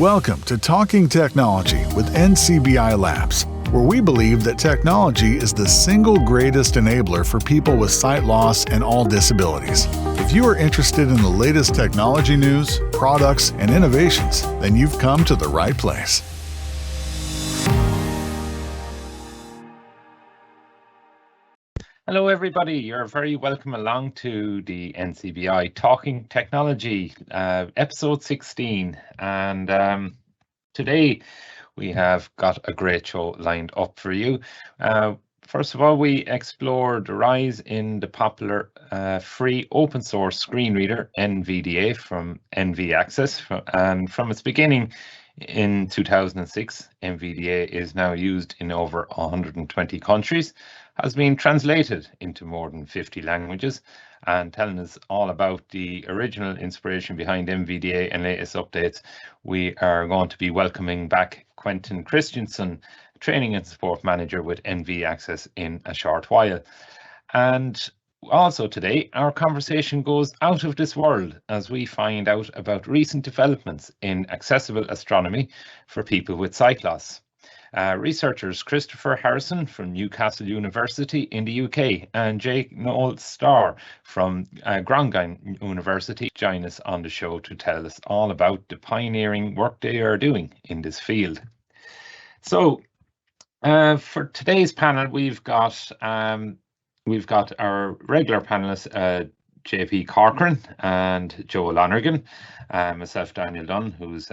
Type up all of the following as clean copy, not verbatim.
Welcome to Talking Technology with NCBI Labs, where we believe that technology is the single greatest enabler for people with sight loss and all disabilities. If you are interested in the latest technology news, products, and innovations, then you've come to the right place. Hello everybody, you're very welcome along to the NCBI Talking Technology, episode 16, and today we have got a great show lined up for you. First of all, we explore the rise in the popular free open source screen reader Nvda from NV Access, and from its beginning in 2006, Nvda is now used in over 120 countries, has been translated into more than 50 languages, and telling us all about the original inspiration behind Nvda and latest updates, we are going to be welcoming back Quentin Christianson, Training and Support Manager with NV Access, in a short while. And also today, our conversation goes out of this world as we find out about recent developments in accessible astronomy for people with sight loss. Researchers Christopher Harrison from Newcastle University in the UK and Noel Storr from Groningen University join us on the show to tell us all about the pioneering work they are doing in this field. So for today's panel, we've got our regular panelists, JP Corcoran and Joe Lonergan, myself, Daniel Dunn, who's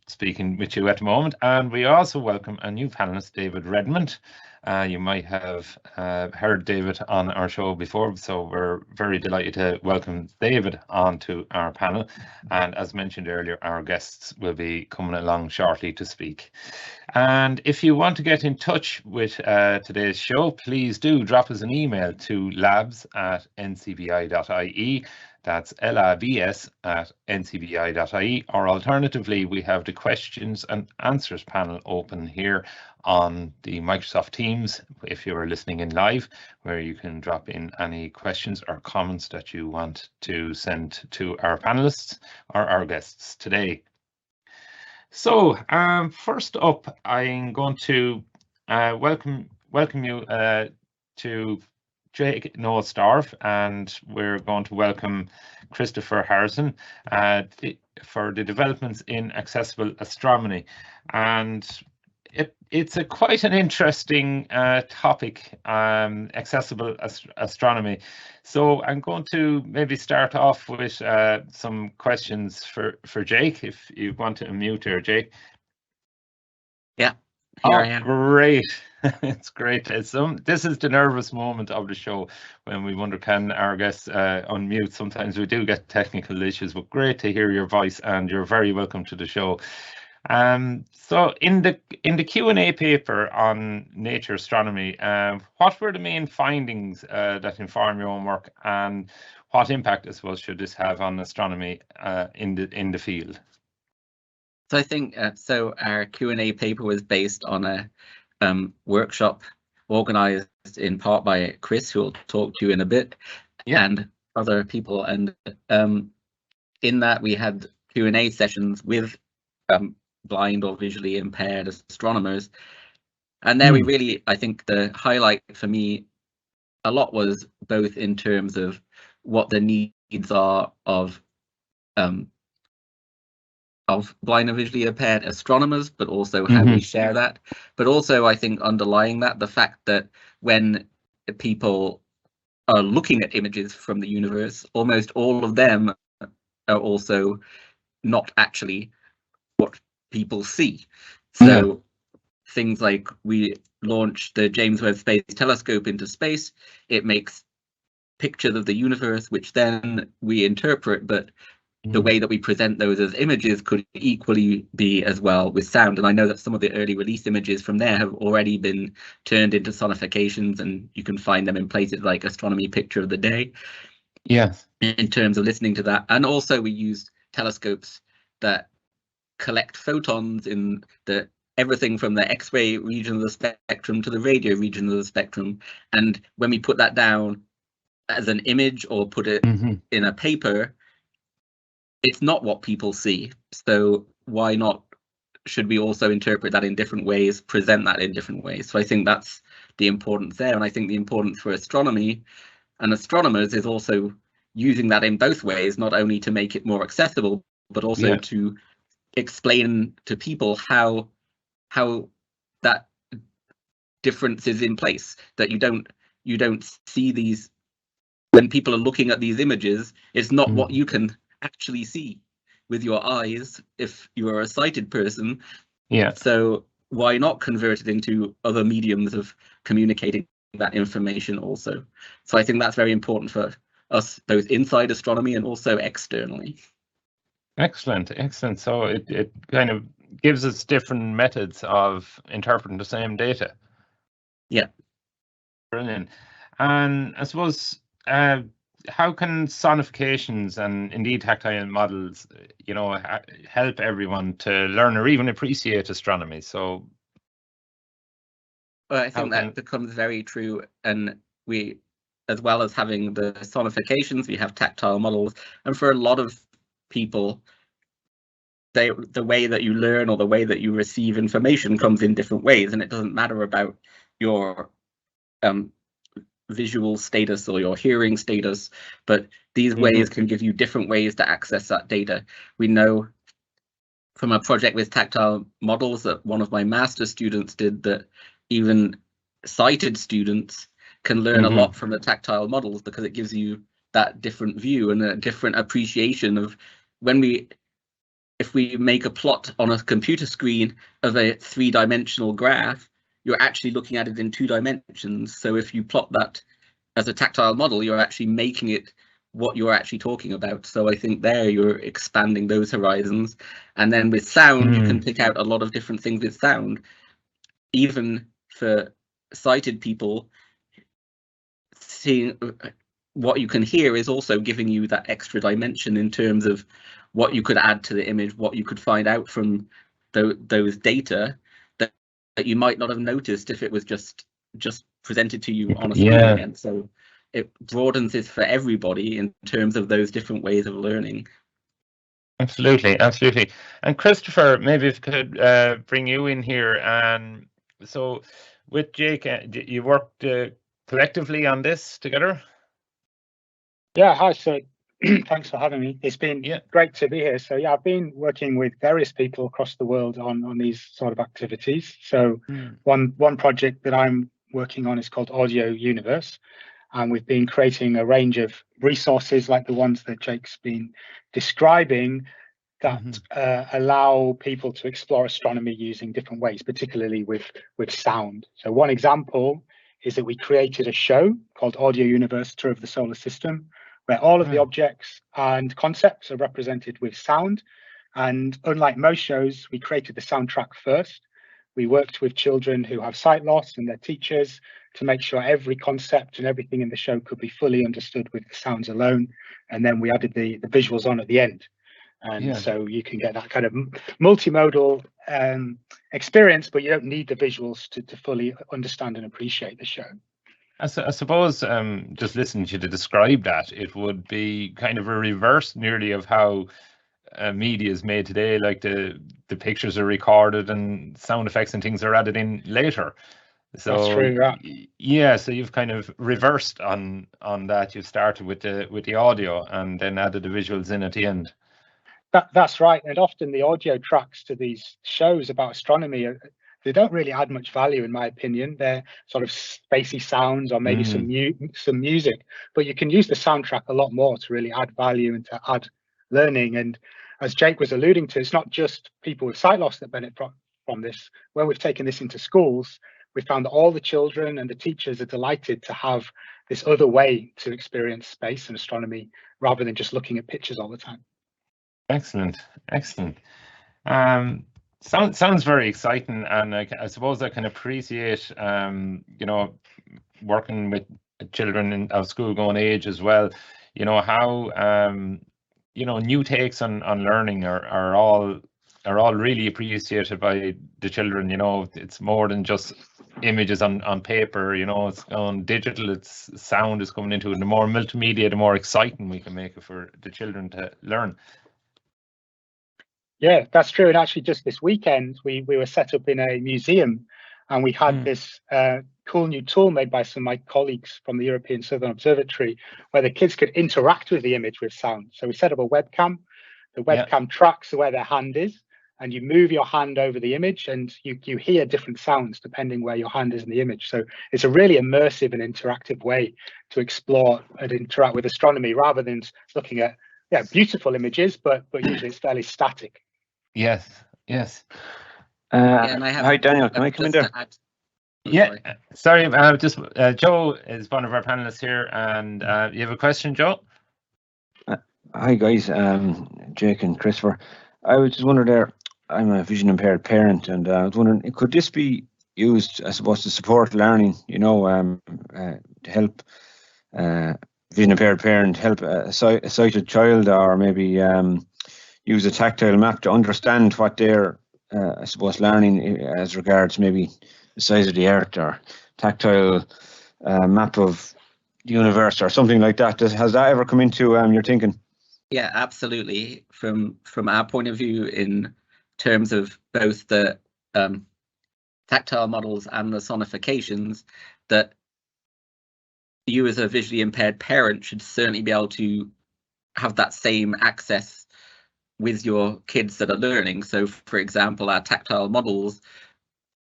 speaking with you at the moment, and we also welcome a new panelist, David Redmond. You might have heard David on our show before, so we're very delighted to welcome David onto our panel. And as mentioned earlier, our guests will be coming along shortly to speak. And if you want to get in touch with today's show, please do drop us an email to labs@ncbi.ie. That's labs@ncbi.ie, or alternatively, we have the questions and answers panel open here on the Microsoft Teams if you are listening in live, where you can drop in any questions or comments that you want to send to our panelists or our guests today. So first up, I'm going to welcome you to Jake Noel Storr, and we're going to welcome Christopher Harrison for the developments in accessible astronomy. And it's quite an interesting topic, accessible astronomy. So I'm going to maybe start off with some questions for Jake, if you want to unmute there, Jake. Yeah. Here I am. Great. It's great. This is the nervous moment of the show when we wonder, can our guests unmute? Sometimes we do get technical issues, but great to hear your voice, and you're very welcome to the show. So in the Q&A paper on Nature Astronomy, what were the main findings that inform your own work, and what impact, I suppose, should this have on astronomy in the field? So I think our Q&A paper was based on a workshop organized in part by Chris, who will talk to you in a bit, and other people. And in that we had Q&A sessions with blind or visually impaired astronomers. And there we really, I think the highlight for me a lot was both in terms of what the needs are of blind and visually impaired astronomers, but also how we share that. But also, I think underlying that, the fact that when people are looking at images from the universe, almost all of them are also not actually what people see. So things like we launched the James Webb Space Telescope into space. It makes pictures of the universe, which then we interpret, but the way that we present those as images could equally be as well with sound. And I know that some of the early release images from there have already been turned into sonifications, and you can find them in places like Astronomy Picture of the Day. Yes. In terms of listening to that. And also we used telescopes that collect photons in everything from the X-ray region of the spectrum to the radio region of the spectrum. And when we put that down as an image or put it in a paper, it's not what people see. So why not should we also interpret that in different ways, present that in different ways? So I think that's the importance there. And I think the importance for astronomy and astronomers is also using that in both ways, not only to make it more accessible, but also to explain to people how that difference is in place, that you don't see these when people are looking at these images. It's not what you can actually see with your eyes if you are a sighted person. So why not convert it into other mediums of communicating that information also? So I think that's very important for us, both inside astronomy and also externally. Excellent. So it kind of gives us different methods of interpreting the same data. Yeah. Brilliant. And I suppose, how can sonifications and indeed tactile models, help everyone to learn or even appreciate astronomy? So I think that becomes very true, and we, as well as having the sonifications, we have tactile models, and for a lot of people, the way that you learn or the way that you receive information comes in different ways, and it doesn't matter about your visual status or your hearing status, but these ways can give you different ways to access that data. We know from a project with tactile models that one of my master's students did that even sighted students can learn a lot from the tactile models, because it gives you that different view and a different appreciation of if we make a plot on a computer screen of a 3-dimensional graph, you're actually looking at it in 2 dimensions. So if you plot that as a tactile model, you're actually making it what you're actually talking about. So I think there you're expanding those horizons. And then with sound, you can pick out a lot of different things with sound. Even for sighted people, seeing what you can hear is also giving you that extra dimension in terms of what you could add to the image, what you could find out from those data that you might not have noticed if it was just presented to you on a screen again. So it broadens it for everybody in terms of those different ways of learning. Absolutely. And Christopher, maybe if I could bring you in here. And so with Jake, you worked collectively on this together? Yeah, hi. So thanks for having me. It's been great to be here. So yeah, I've been working with various people across the world on these sort of activities. So one project that I'm working on is called Audio Universe, and we've been creating a range of resources like the ones that Jake's been describing that allow people to explore astronomy using different ways, particularly with sound. So one example is that we created a show called Audio Universe Tour of the Solar System, where all of the objects and concepts are represented with sound. And unlike most shows, we created the soundtrack first. We worked with children who have sight loss and their teachers to make sure every concept and everything in the show could be fully understood with the sounds alone. And then we added the visuals on at the end. And so you can get that kind of multimodal experience, but you don't need the visuals to fully understand and appreciate the show. I suppose just listening to you to describe that, it would be kind of a reverse nearly of how media is made today. Like the pictures are recorded and sound effects and things are added in later. So that's true, yeah. So you've kind of reversed on that. You've started with the audio and then added the visuals in at the end. That's right. And often the audio tracks to these shows about astronomy, they don't really add much value, in my opinion. They're sort of spacey sounds or maybe some music, but you can use the soundtrack a lot more to really add value and to add learning. And as Jake was alluding to, it's not just people with sight loss that benefit from this. When we've taken this into schools, we found that all the children and the teachers are delighted to have this other way to experience space and astronomy rather than just looking at pictures all the time. Excellent. Sounds very exciting, and I suppose I can appreciate working with children of school-going age as well. How new takes on learning are all really appreciated by the children. It's more than just images on paper. It's on digital. It's sound is coming into it. The more multimedia, the more exciting we can make it for the children to learn. Yeah, that's true. And actually, just this weekend, we were set up in a museum, and we had this cool new tool made by some of my colleagues from the European Southern Observatory, where the kids could interact with the image with sound. So we set up a webcam. The webcam tracks where their hand is, and you move your hand over the image, and you hear different sounds depending where your hand is in the image. So it's a really immersive and interactive way to explore and interact with astronomy, rather than looking at beautiful images, but usually it's fairly static. Yes, yes. And hi, Daniel. Can I come in there? Sorry. Just Joe is one of our panelists here, and you have a question, Joe? Hi, guys. Jake and Christopher. I was just wondering there. I'm a vision impaired parent, and I was wondering, could this be used, I suppose, to support learning? You know, to help vision impaired parent help a sighted child, or maybe use a tactile map to understand what they're, I suppose, learning as regards maybe the size of the earth, or tactile map of the universe, or something like that. Has that ever come into your thinking? Yeah, absolutely. From our point of view, in terms of both the tactile models and the sonifications, that you as a visually impaired parent should certainly be able to have that same access with your kids that are learning. So, for example, our tactile models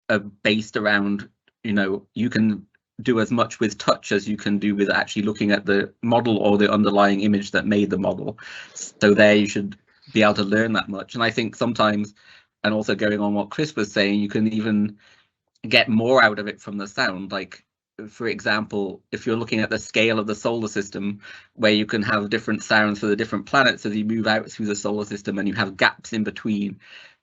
are based around, you know, you can do as much with touch as you can do with actually looking at the model or the underlying image that made the model. So there you should be able to learn that much. And I think sometimes, and also going on what Chris was saying, you can even get more out of it from the sound. Like, for example, if you're looking at the scale of the solar system, where you can have different sounds for the different planets as you move out through the solar system, and you have gaps in between,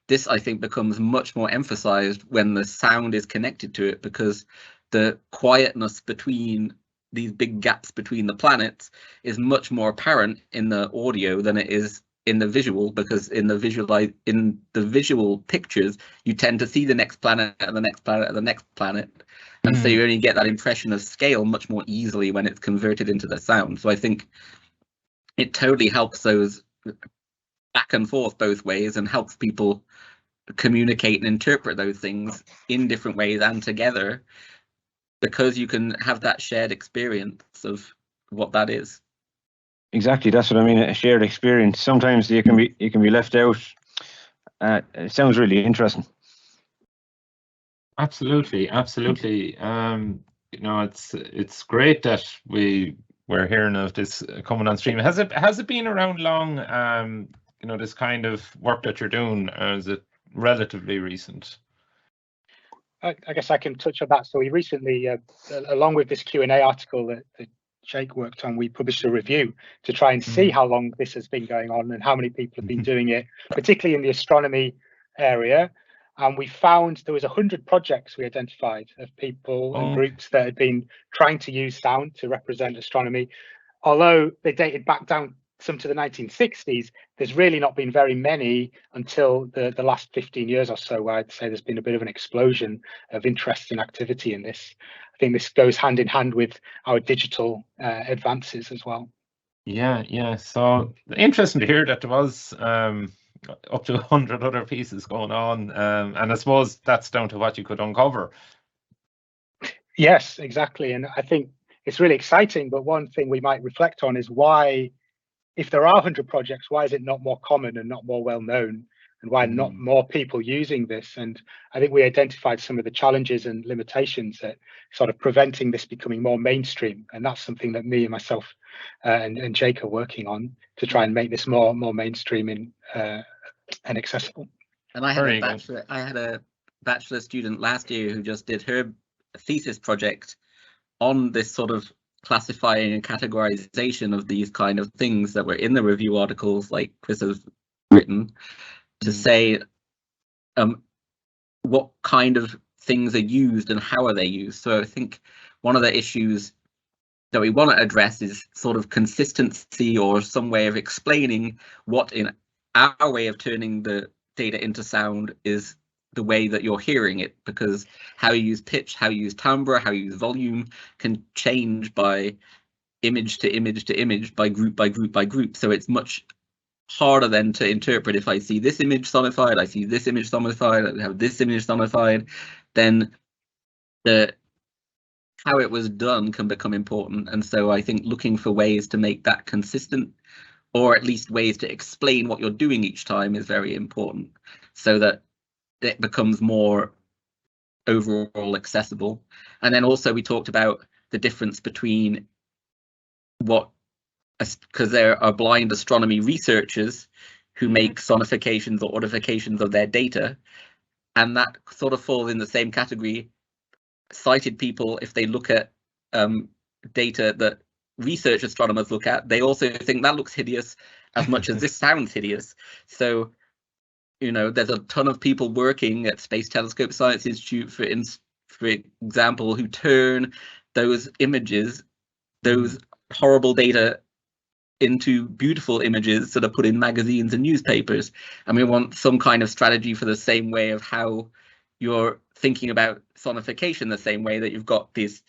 this I think becomes much more emphasized when the sound is connected to it, because the quietness between these big gaps between the planets is much more apparent in the audio than it is in the visual, because in the visual pictures you tend to see the next planet and the next planet and the next planet, and so you only get that impression of scale much more easily when it's converted into the sound. So I think it totally helps those back and forth both ways, and helps people communicate and interpret those things in different ways and together, because you can have that shared experience of what that is. Exactly, that's what I mean. A shared experience. Sometimes you can be left out. It sounds really interesting. Absolutely. You know, it's great that we're hearing of this coming on stream. Has it been around long? You know, this kind of work that you're doing, or is it relatively recent? I guess I can touch on that. So we recently, along with this Q&A article that Jake worked on, we published a review to try and see how long this has been going on and how many people have been doing it, particularly in the astronomy area. And we found there was 100 projects we identified of people and groups that had been trying to use sound to represent astronomy. Although they dated back down some to the 1960s, there's really not been very many until the last 15 years or so, where I'd say there's been a bit of an explosion of interest and activity in this. I think this goes hand in hand with our digital advances as well. Yeah. So interesting to hear that there was up to 100 other pieces going on, and I suppose that's down to what you could uncover. Yes, exactly. And I think it's really exciting, but one thing we might reflect on is why, if there are 100 projects, why is it not more common and not more well known, and why not more people using this? And I think we identified some of the challenges and limitations that sort of preventing this becoming more mainstream, and that's something that me and myself and Jake are working on to try and make this more mainstream and accessible. And I had a bachelor student last year who just did her thesis project on this sort of classifying and categorization of these kind of things that were in the review articles, like Chris has written, to say what kind of things are used and how are they used. So I think one of the issues that we want to address is sort of consistency, or some way of explaining what in our way of turning the data into sound is the way that you're hearing it, because how you use pitch, how you use timbre, how you use volume can change by image to image to image, by group by group by group. So it's much harder then to interpret. If I see this image sonified, I see this image sonified, I have this image sonified, then how it was done can become important. And so I think looking for ways to make that consistent, or at least ways to explain what you're doing each time, is very important, so that it becomes more overall accessible. And then also we talked about the difference between because there are blind astronomy researchers who make sonifications or ordifications of their data, and that sort of falls in the same category. Sighted people, if they look at data that research astronomers look at, they also think that looks hideous as much as this sounds hideous. So, you know, there's a ton of people working at Space Telescope Science Institute, for example, who turn those images, those horrible data, into beautiful images that are put in magazines and newspapers. And we want some kind of strategy for the same way of how you're thinking about sonification, the same way that you've got this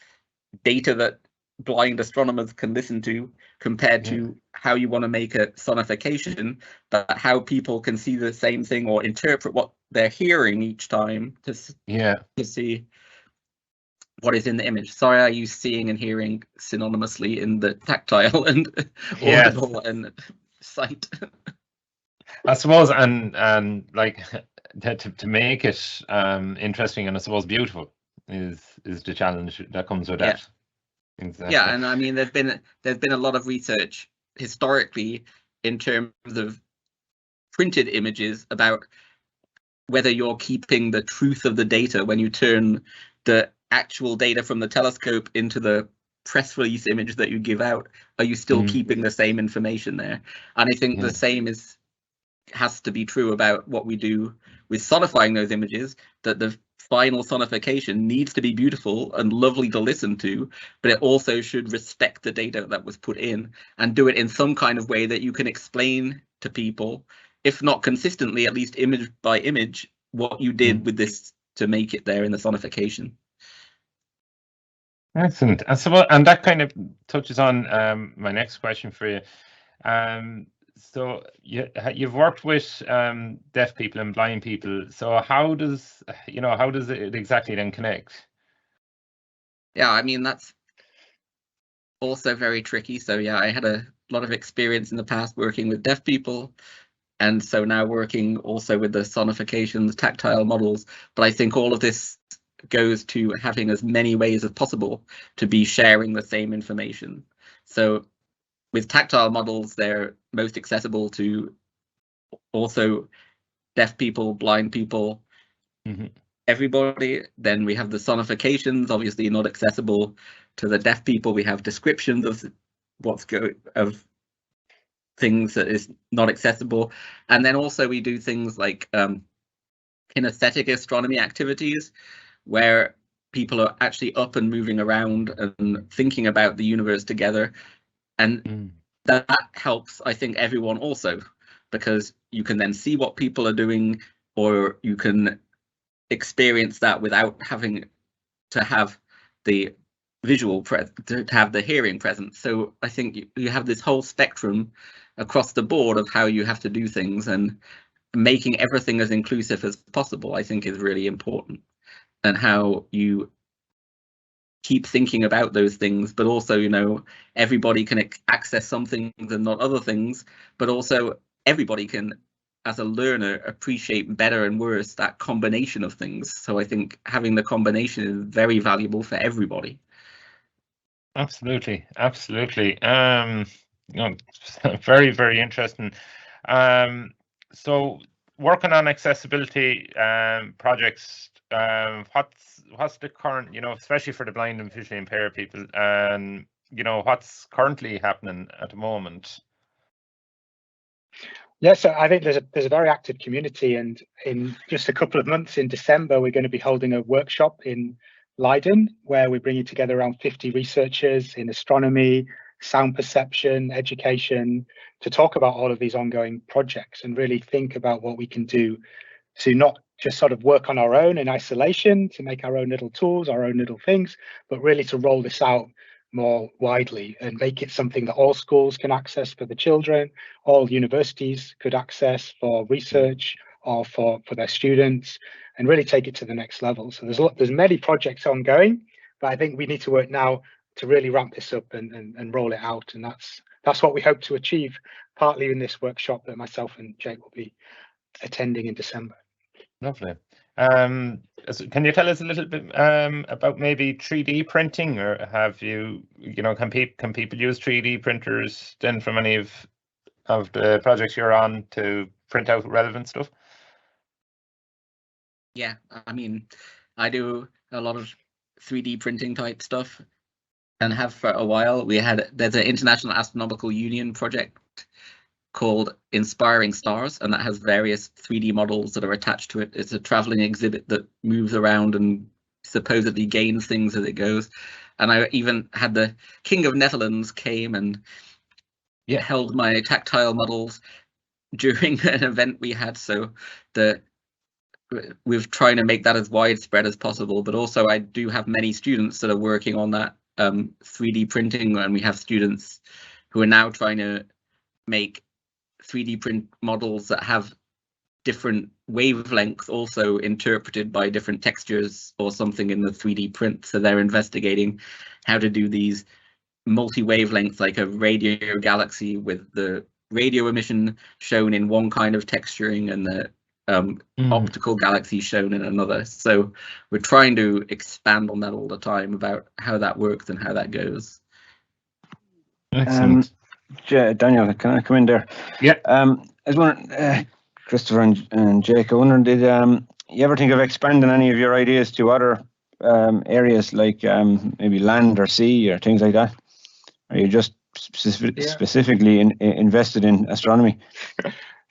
data that blind astronomers can listen to, compared to how you want to make a sonification, but how people can see the same thing or interpret what they're hearing each time to see what is in the image. Sorry, I use seeing and hearing synonymously in the tactile and audible and sight. I suppose, and like to make it interesting and I suppose beautiful is the challenge that comes with that. Exactly. Yeah, and I mean there's been a lot of research historically in terms of printed images about whether you're keeping the truth of the data when you turn the actual data from the telescope into the press release image that you give out. Are you still keeping the same information there? And I think the same has to be true about what we do with sonifying those images, that the final sonification needs to be beautiful and lovely to listen to, but it also should respect the data that was put in and do it in some kind of way that you can explain to people, if not consistently, at least image by image, what you did with this to make it there in the sonification. Excellent. And that kind of touches on my next question for you. So you've worked with deaf people and blind people. So how does it exactly then connect? Yeah, I mean, that's also very tricky. So yeah, I had a lot of experience in the past working with deaf people, and so now working also with the sonifications, tactile models. But I think all of this goes to having as many ways as possible to be sharing the same information. So with tactile models, they're most accessible to also deaf people, blind people, everybody. Then we have the sonifications, obviously not accessible to the deaf people. We have descriptions of of things that is not accessible. And then also we do things like kinesthetic astronomy activities, where people are actually up and moving around and thinking about the universe together. And that helps, I think, everyone also, because you can then see what people are doing, or you can experience that without having to have the visual to have the hearing present. So I think you have this whole spectrum across the board of how you have to do things, and making everything as inclusive as possible, I think, is really important. And how you keep thinking about those things, but also, you know, everybody can access some things and not other things, but also everybody can, as a learner, appreciate better and worse that combination of things. So I think having the combination is very valuable for everybody. Absolutely. Very, very interesting. So working on accessibility projects, what's the current, especially for the blind and visually impaired people, and what's currently happening at the moment? Yes, so I think there's a very active community, and in just a couple of months in December, we're going to be holding a workshop in Leiden, where we're bringing together around 50 researchers in astronomy, sound perception, education, to talk about all of these ongoing projects and really think about what we can do to not just sort of work on our own in isolation, to make our own little tools, our own little things, but really to roll this out more widely and make it something that all schools can access for the children, all universities could access for research or for their students, and really take it to the next level. So there's many projects ongoing, but I think we need to work now to really ramp this up and roll it out. And that's what we hope to achieve, partly in this workshop that myself and Jake will be attending in December. Lovely. Can you tell us a little bit about maybe 3D printing, or have you know, can people use 3D printers then from any of the projects you're on to print out relevant stuff? Yeah, I mean, I do a lot of 3D printing type stuff and have for a while. There's an International Astronomical Union project called Inspiring Stars, and that has various 3D models that are attached to it. It's a traveling exhibit that moves around and supposedly gains things as it goes. And I even had the King of Netherlands came and held my tactile models during an event we had. So we're trying to make that as widespread as possible. But also I do have many students that are working on that 3D printing, and we have students who are now trying to make 3D print models that have different wavelengths also interpreted by different textures or something in the 3D print. So they're investigating how to do these multi-wavelengths, like a radio galaxy with the radio emission shown in one kind of texturing and the optical galaxy shown in another. So we're trying to expand on that all the time about how that works and how that goes. Excellent. Daniel, can I come in there? Yeah. I was wondering, Christopher and Jake, I wondering, did you ever think of expanding any of your ideas to other areas like maybe land or sea or things like that? Are you just specifically invested in astronomy?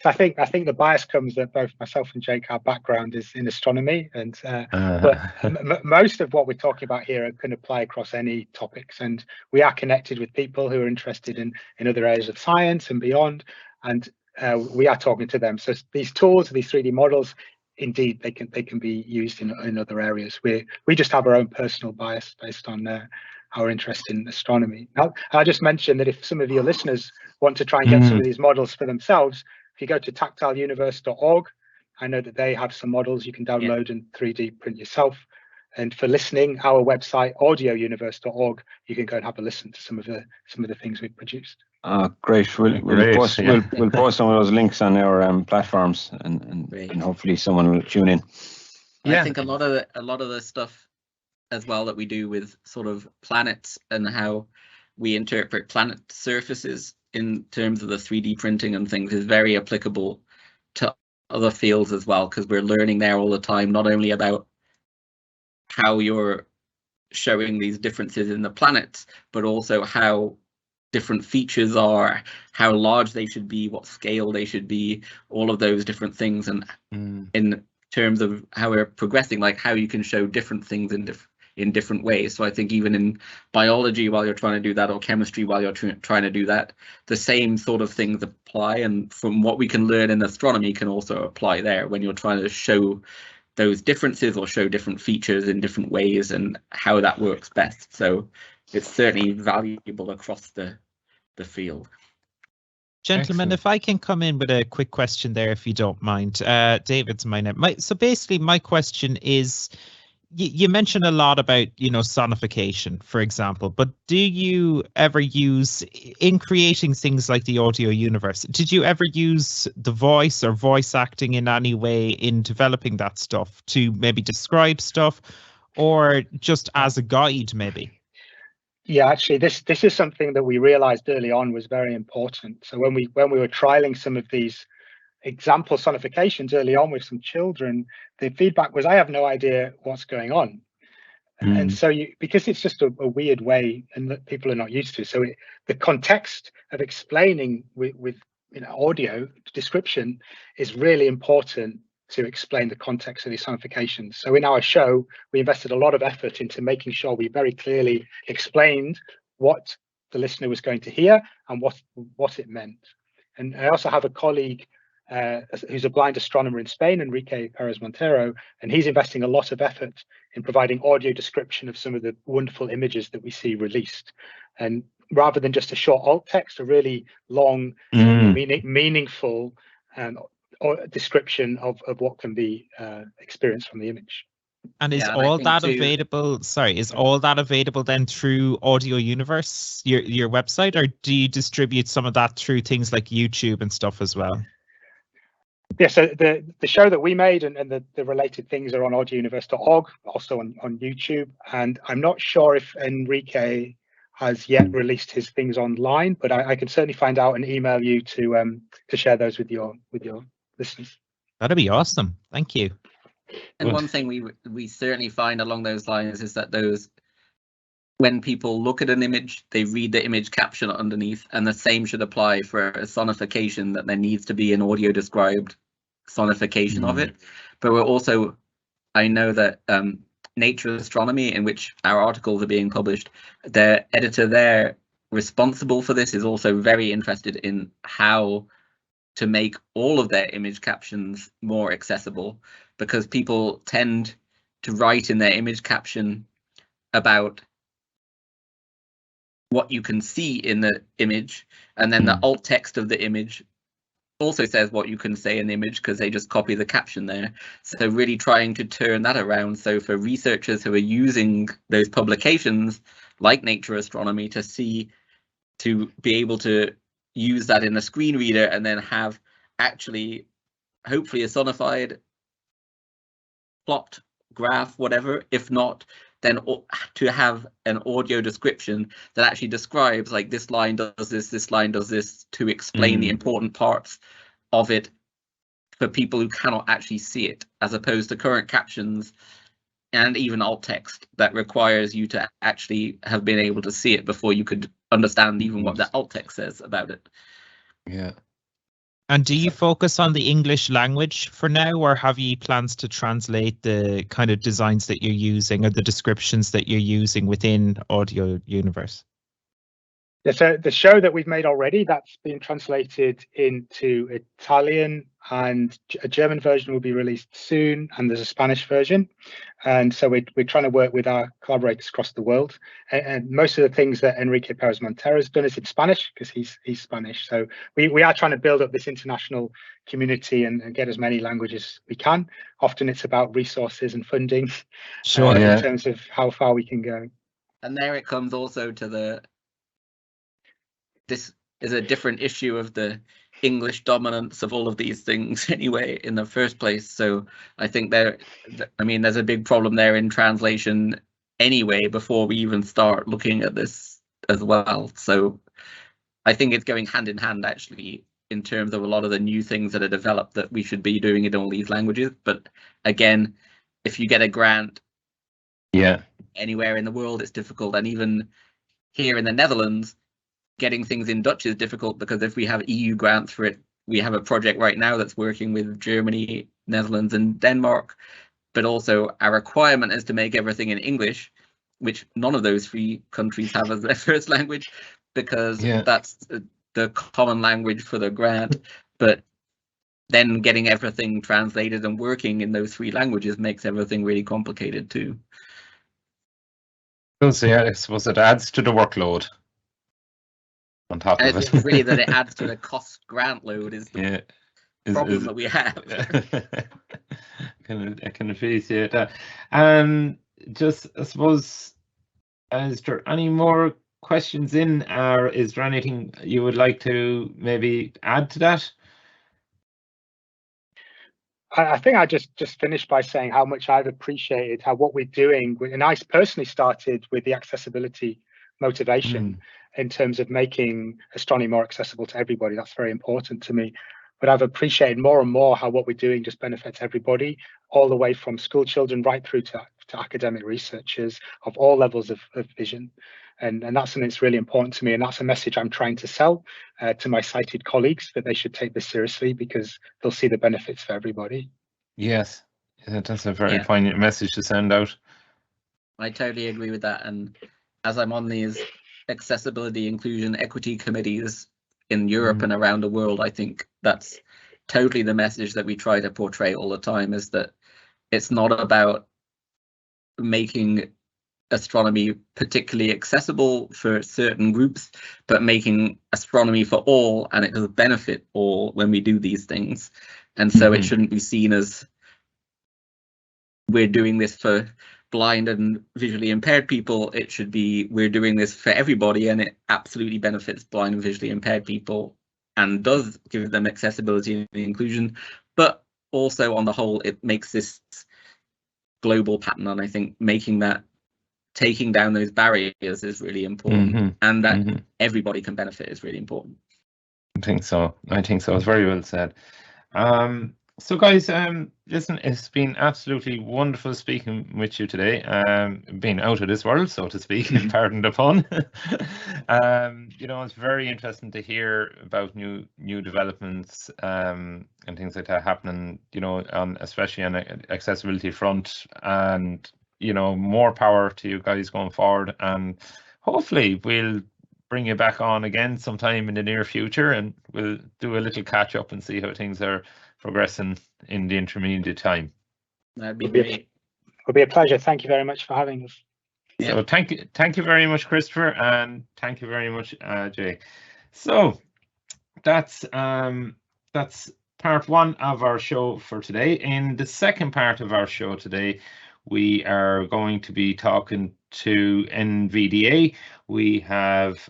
So I think the bias comes that both myself and Jake, our background is in astronomy, and but most of what we're talking about here can apply across any topics, and we are connected with people who are interested in other areas of science and beyond, and we are talking to them. So these tools, these 3D models, indeed they can be used in other areas. We just have our own personal bias based on our interest in astronomy. Now, I just mentioned that if some of your listeners want to try and get some of these models for themselves, if you go to tactileuniverse.org, I know that they have some models you can download and 3D print yourself. And for listening, our website, audiouniverse.org, you can go and have a listen to some of the things we've produced. Great. We'll post some of those links on our platforms, and hopefully someone will tune in. I think a lot of the stuff as well that we do with sort of planets and how we interpret planet surfaces in terms of the 3D printing and things is very applicable to other fields as well, because we're learning there all the time, not only about how you're showing these differences in the planets, but also how different features are, how large they should be, what scale they should be, all of those different things. And in terms of how we're progressing, like how you can show different things in different ways. So I think even in biology, while you're trying to do that, or chemistry while you're trying to do that, the same sort of things apply. And from what we can learn in astronomy can also apply there when you're trying to show those differences or show different features in different ways and how that works best. So it's certainly valuable across the field. Gentlemen, if I can come in with a quick question there, if you don't mind. David's my name. So basically my question is, you mentioned a lot about, sonification, for example, but do you ever use, in creating things like the audio universe, did you ever use the voice or voice acting in any way in developing that stuff to maybe describe stuff, or just as a guide maybe? Yeah, actually, this is something that we realized early on was very important. So when we were trialing some of these example sonifications early on with some children, the feedback was, I have no idea what's going on. And so because it's just a weird way and that people are not used to, so the context of explaining with audio description is really important to explain the context of these sonifications. So in our show, we invested a lot of effort into making sure we very clearly explained what the listener was going to hear and what it meant. And I also have a colleague who's a blind astronomer in Spain, Enrique Perez Montero, and he's investing a lot of effort in providing audio description of some of the wonderful images that we see released. And rather than just a short alt text, a really long, meaningful description of what can be experienced from the image. And is all that available? Sorry, is all that available then through Audio Universe, your website, or do you distribute some of that through things like YouTube and stuff as well? Yeah, so the show that we made and the related things are on audiouniverse.org, also on YouTube. And I'm not sure if Enrique has yet released his things online, but I can certainly find out and email you to share those with your listeners. That'd be awesome. Thank you. And one thing we certainly find along those lines is that when people look at an image, they read the image caption underneath, and the same should apply for a sonification, that there needs to be an audio described sonification of it. But I know that Nature Astronomy, in which our articles are being published, the editor there responsible for this is also very interested in how to make all of their image captions more accessible, because people tend to write in their image caption about what you can see in the image, and then the alt text of the image also says what you can say in the image, because they just copy the caption there. So really trying to turn that around, so for researchers who are using those publications like Nature Astronomy to be able to use that in a screen reader and then have actually hopefully a sonified plot graph, whatever. If not, then to have an audio description that actually describes, like, this line does this line does this, to explain the important parts of it for people who cannot actually see it, as opposed to current captions and even alt text that requires you to actually have been able to see it before you could understand even what the alt text says about it. Yeah. And do you focus on the English language for now, or have you plans to translate the kind of designs that you're using or the descriptions that you're using within Audio Universe? Yeah, so the show that we've made already, that's been translated into Italian, and a German version will be released soon, and there's a Spanish version. And so we're trying to work with our collaborators across the world. And most of the things that Enrique Perez Montero has done is in Spanish, because he's Spanish. So we are trying to build up this international community and get as many languages we can. Often it's about resources and funding, in terms of how far we can go. And there it comes also to this is a different issue of the English dominance of all of these things anyway in the first place. So I think there's a big problem there in translation anyway before we even start looking at this as well. So I think it's going hand in hand actually in terms of a lot of the new things that are developed, that we should be doing in all these languages. But again, if you get a grant anywhere in the world, it's difficult. And even here in the Netherlands, getting things in Dutch is difficult, because if we have EU grants for it, we have a project right now that's working with Germany, Netherlands and Denmark, but also our requirement is to make everything in English, which none of those three countries have as their first language, because that's the common language for the grant. But then getting everything translated and working in those three languages makes everything really complicated too. So yeah, I suppose it adds to the workload. On top of it's it, really that it adds to the cost grant load is the problem that we have. I can appreciate that. And just, I suppose, is there any more questions in, or is there anything you would like to maybe add to that? I think I just finished by saying how much I've appreciated how what we're doing, and I personally started with the accessibility motivation in terms of making astronomy more accessible to everybody. That's very important to me. But I've appreciated more and more how what we're doing just benefits everybody, all the way from school children right through to academic researchers of all levels of vision. And that's something that's really important to me. And that's a message I'm trying to sell to my sighted colleagues, that they should take this seriously, because they'll see the benefits for everybody. Yes, that's a very poignant message to send out. I totally agree with that. And as I'm on these accessibility, inclusion, equity committees in Europe and around the world, I think that's totally the message that we try to portray all the time, is that it's not about making astronomy particularly accessible for certain groups, but making astronomy for all, and it does benefit all when we do these things. And so it shouldn't be seen as we're doing this for blind and visually impaired people. It should be we're doing this for everybody, and it absolutely benefits blind and visually impaired people and does give them accessibility and inclusion, but also on the whole it makes this global pattern. And I think taking down those barriers is really important, and that everybody can benefit is really important. I think so. It's very well said. So guys, listen, it's been absolutely wonderful speaking with you today. Being out of this world, so to speak, pardon the pun. It's very interesting to hear about new developments and things like that happening, especially on the accessibility front, and more power to you guys going forward, and hopefully we'll bring you back on again sometime in the near future, and we'll do a little catch up and see how things are progressing in the intermediate time. That'd be great. It'll be a pleasure. Thank you very much for having us. So thank you very much, Christopher, and thank you very much, Jay. So that's part one of our show for today. In the second part of our show today, we are going to be talking to Nvda. We have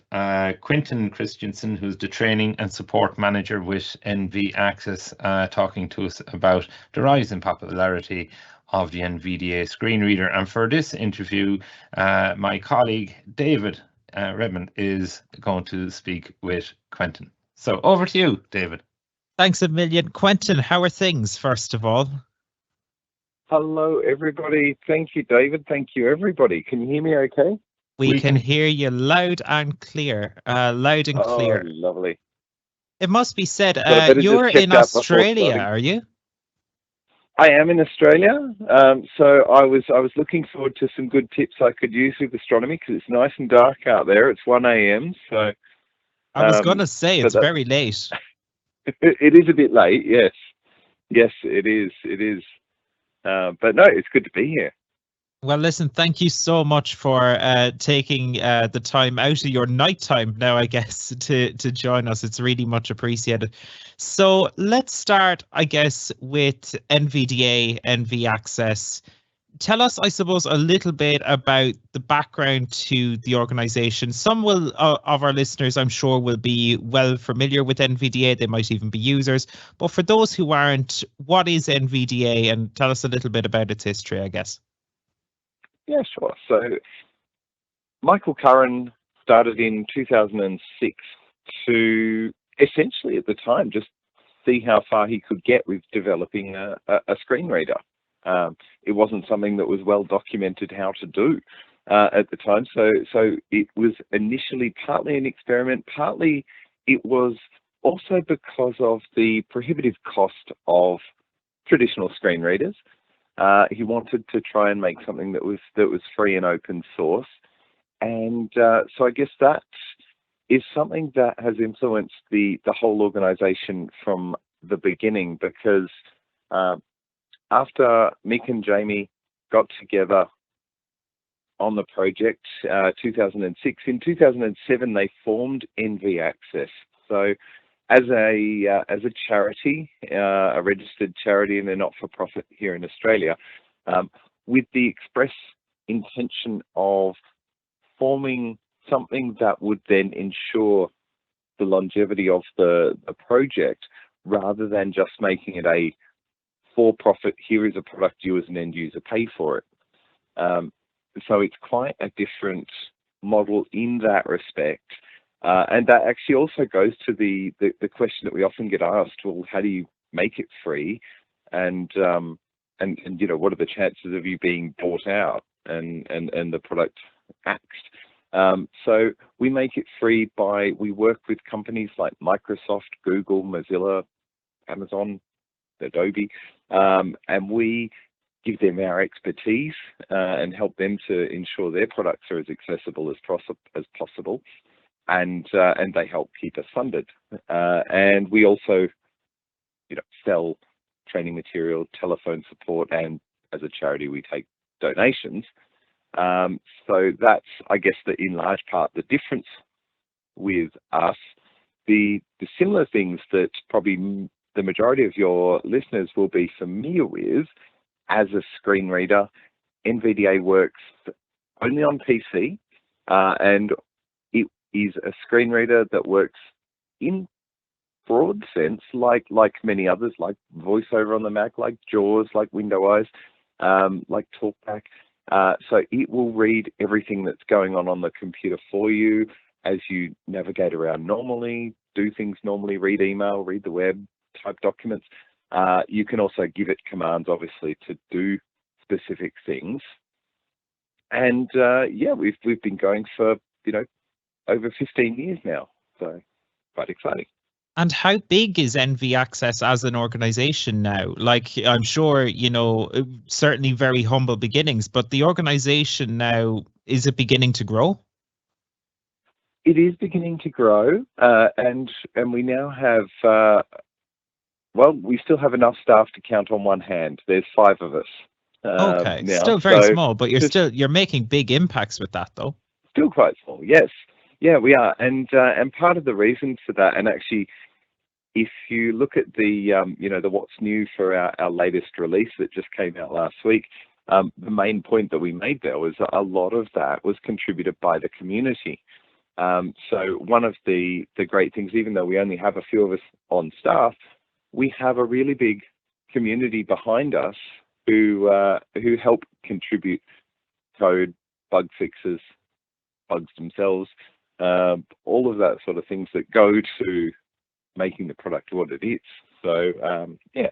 Quentin Christianson, who's the Training and Support Manager with NV Access, talking to us about the rise in popularity of the Nvda screen reader. And for this interview, my colleague David Redmond is going to speak with Quentin. So over to you, David. Thanks a million. Quentin, how are things, first of all? Hello, everybody. Thank you, David. Thank you, everybody. Can you hear me okay? We can hear you loud and clear. Loud and clear. Oh, lovely. It must be said, So you're in Australia, are you? I am in Australia. So I was looking forward to some good tips I could use with astronomy, because it's nice and dark out there. It's 1 a.m. So I was going to say it's very late. It is a bit late, yes. Yes, it is. It is. But no, it's good to be here. Well, listen, thank you so much for taking the time out of your nighttime now, I guess, to join us. It's really much appreciated. So let's start, I guess, with Nvda, NV Access. Tell us, I suppose, a little bit about the background to the organization. Some of our listeners, I'm sure, will be well familiar with Nvda. They might even be users. But for those who aren't, what is Nvda? And tell us a little bit about its history, I guess. Yeah, sure. So Michael Curran started in 2006 to essentially, at the time, just see how far he could get with developing a screen reader. It wasn't something that was well documented how to do at the time. So it was initially partly an experiment, partly it was also because of the prohibitive cost of traditional screen readers. He wanted to try and make something that was free and open source. And so I guess that is something that has influenced the whole organization from the beginning, because after Mick and Jamie got together on the project, 2006, in 2007 they formed NV Access. So as a charity, a registered charity, and a not-for-profit here in Australia, with the express intention of forming something that would then ensure the longevity of the project, rather than just making it a for-profit, here is a product, you as an end user pay for it. So it's quite a different model in that respect. And that actually also goes to the question that we often get asked, well, how do you make it free? And what are the chances of you being bought out and the product axed? So we make it free we work with companies like Microsoft, Google, Mozilla, Amazon, Adobe, and we give them our expertise and help them to ensure their products are as accessible as possible, and they help keep us funded. And we also sell training material, telephone support, and as a charity, we take donations. So that's, I guess, in large part the difference with us. The similar things that probably the majority of your listeners will be familiar with as a screen reader, Nvda works only on PC, and it is a screen reader that works in broad sense, like many others, like VoiceOver on the Mac, like JAWS, like Window Eyes, like TalkBack. So it will read everything that's going on the computer for you as you navigate around normally, do things normally, read email, read the web, type documents. You can also give it commands, obviously, to do specific things. And yeah, we've been going for over 15 years now, so quite exciting. And how big is NV Access as an organization now? Like, I'm sure, certainly very humble beginnings, but the organization now, is it beginning to grow? It is beginning to grow, and we now have, we still have enough staff to count on one hand. There's 5 of us. Okay, now. Still very small, but you're making big impacts with that, though. Still quite small, yes. Yeah, we are, and part of the reason for that, and actually, if you look at the the what's new for our latest release that just came out last week, the main point that we made there was a lot of that was contributed by the community. So one of the great things, even though we only have a few of us on staff, we have a really big community behind us who help contribute code, bug fixes, bugs themselves, all of that sort of things that go to making the product what it is. So yeah.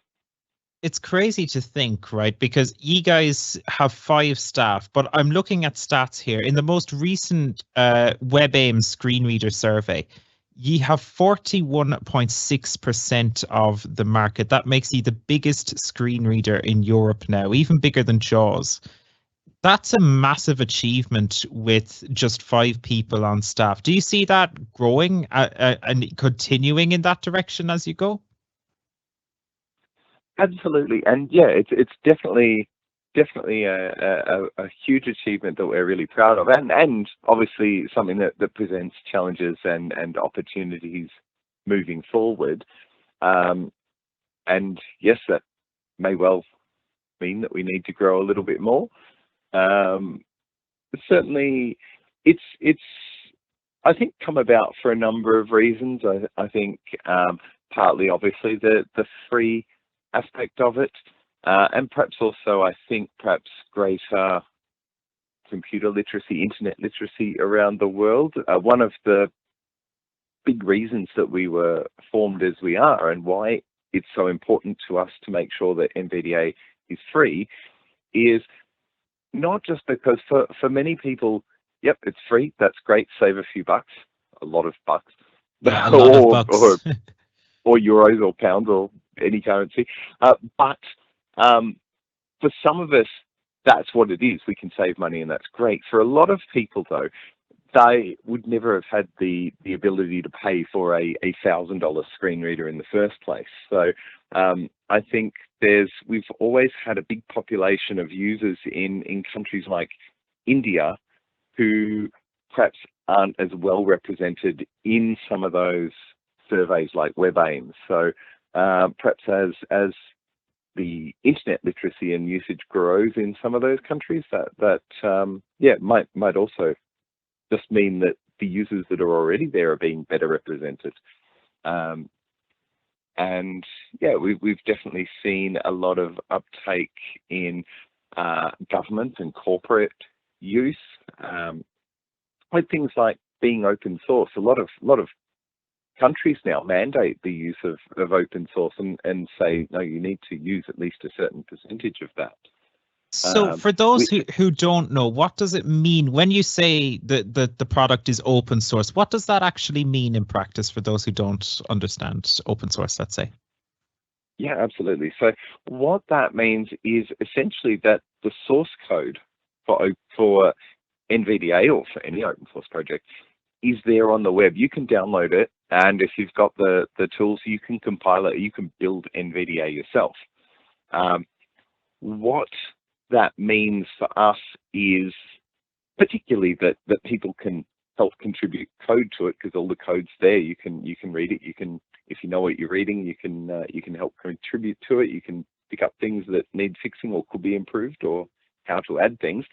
It's crazy to think, right? Because you guys have 5 staff, but I'm looking at stats here. In the most recent WebAIM screen reader survey, you have 41.6% of the market. That makes you the biggest screen reader in Europe now, even bigger than JAWS. That's a massive achievement with just 5 people on staff. Do you see that growing and continuing in that direction as you go? Absolutely, and yeah, it's definitely a huge achievement that we're really proud of, and obviously something that presents challenges and opportunities moving forward. And yes, that may well mean that we need to grow a little bit more. Certainly, it's I think come about for a number of reasons. I think partly, obviously, the free aspect of it, and perhaps also, I think, greater computer literacy, internet literacy around the world. One of the big reasons that we were formed as we are, and why it's so important to us to make sure that NVDA is free, is not just because for many people, yep, it's free, that's great, save a few bucks, a lot of bucks, yeah, a lot of bucks. or euros or pounds or any currency. But for some of us, that's what it is. We can save money and that's great. For a lot of people, though, they would never have had the ability to pay for a $1,000 screen reader in the first place. So I think we've always had a big population of users in countries like India who perhaps aren't as well represented in some of those surveys like WebAIM. So perhaps as the internet literacy and usage grows in some of those countries, that might also just mean that the users that are already there are being better represented. And yeah, we've definitely seen a lot of uptake in government and corporate use, with things like being open source. A lot of countries now mandate the use of open source and say, no, you need to use at least a certain percentage of that. So for those who don't know, what does it mean when you say that the product is open source? What does that actually mean in practice for those who don't understand open source, let's say? Yeah, absolutely. So what that means is essentially that the source code for NVDA or for any open source project is there on the web. You can download it, and if you've got the tools, you can compile it. You can build NVDA yourself. What that means for us is particularly that people can help contribute code to it, because all the code's there. You can read it. You can, if you know what you're reading, you can help contribute to it. You can pick up things that need fixing or could be improved, or how to add things.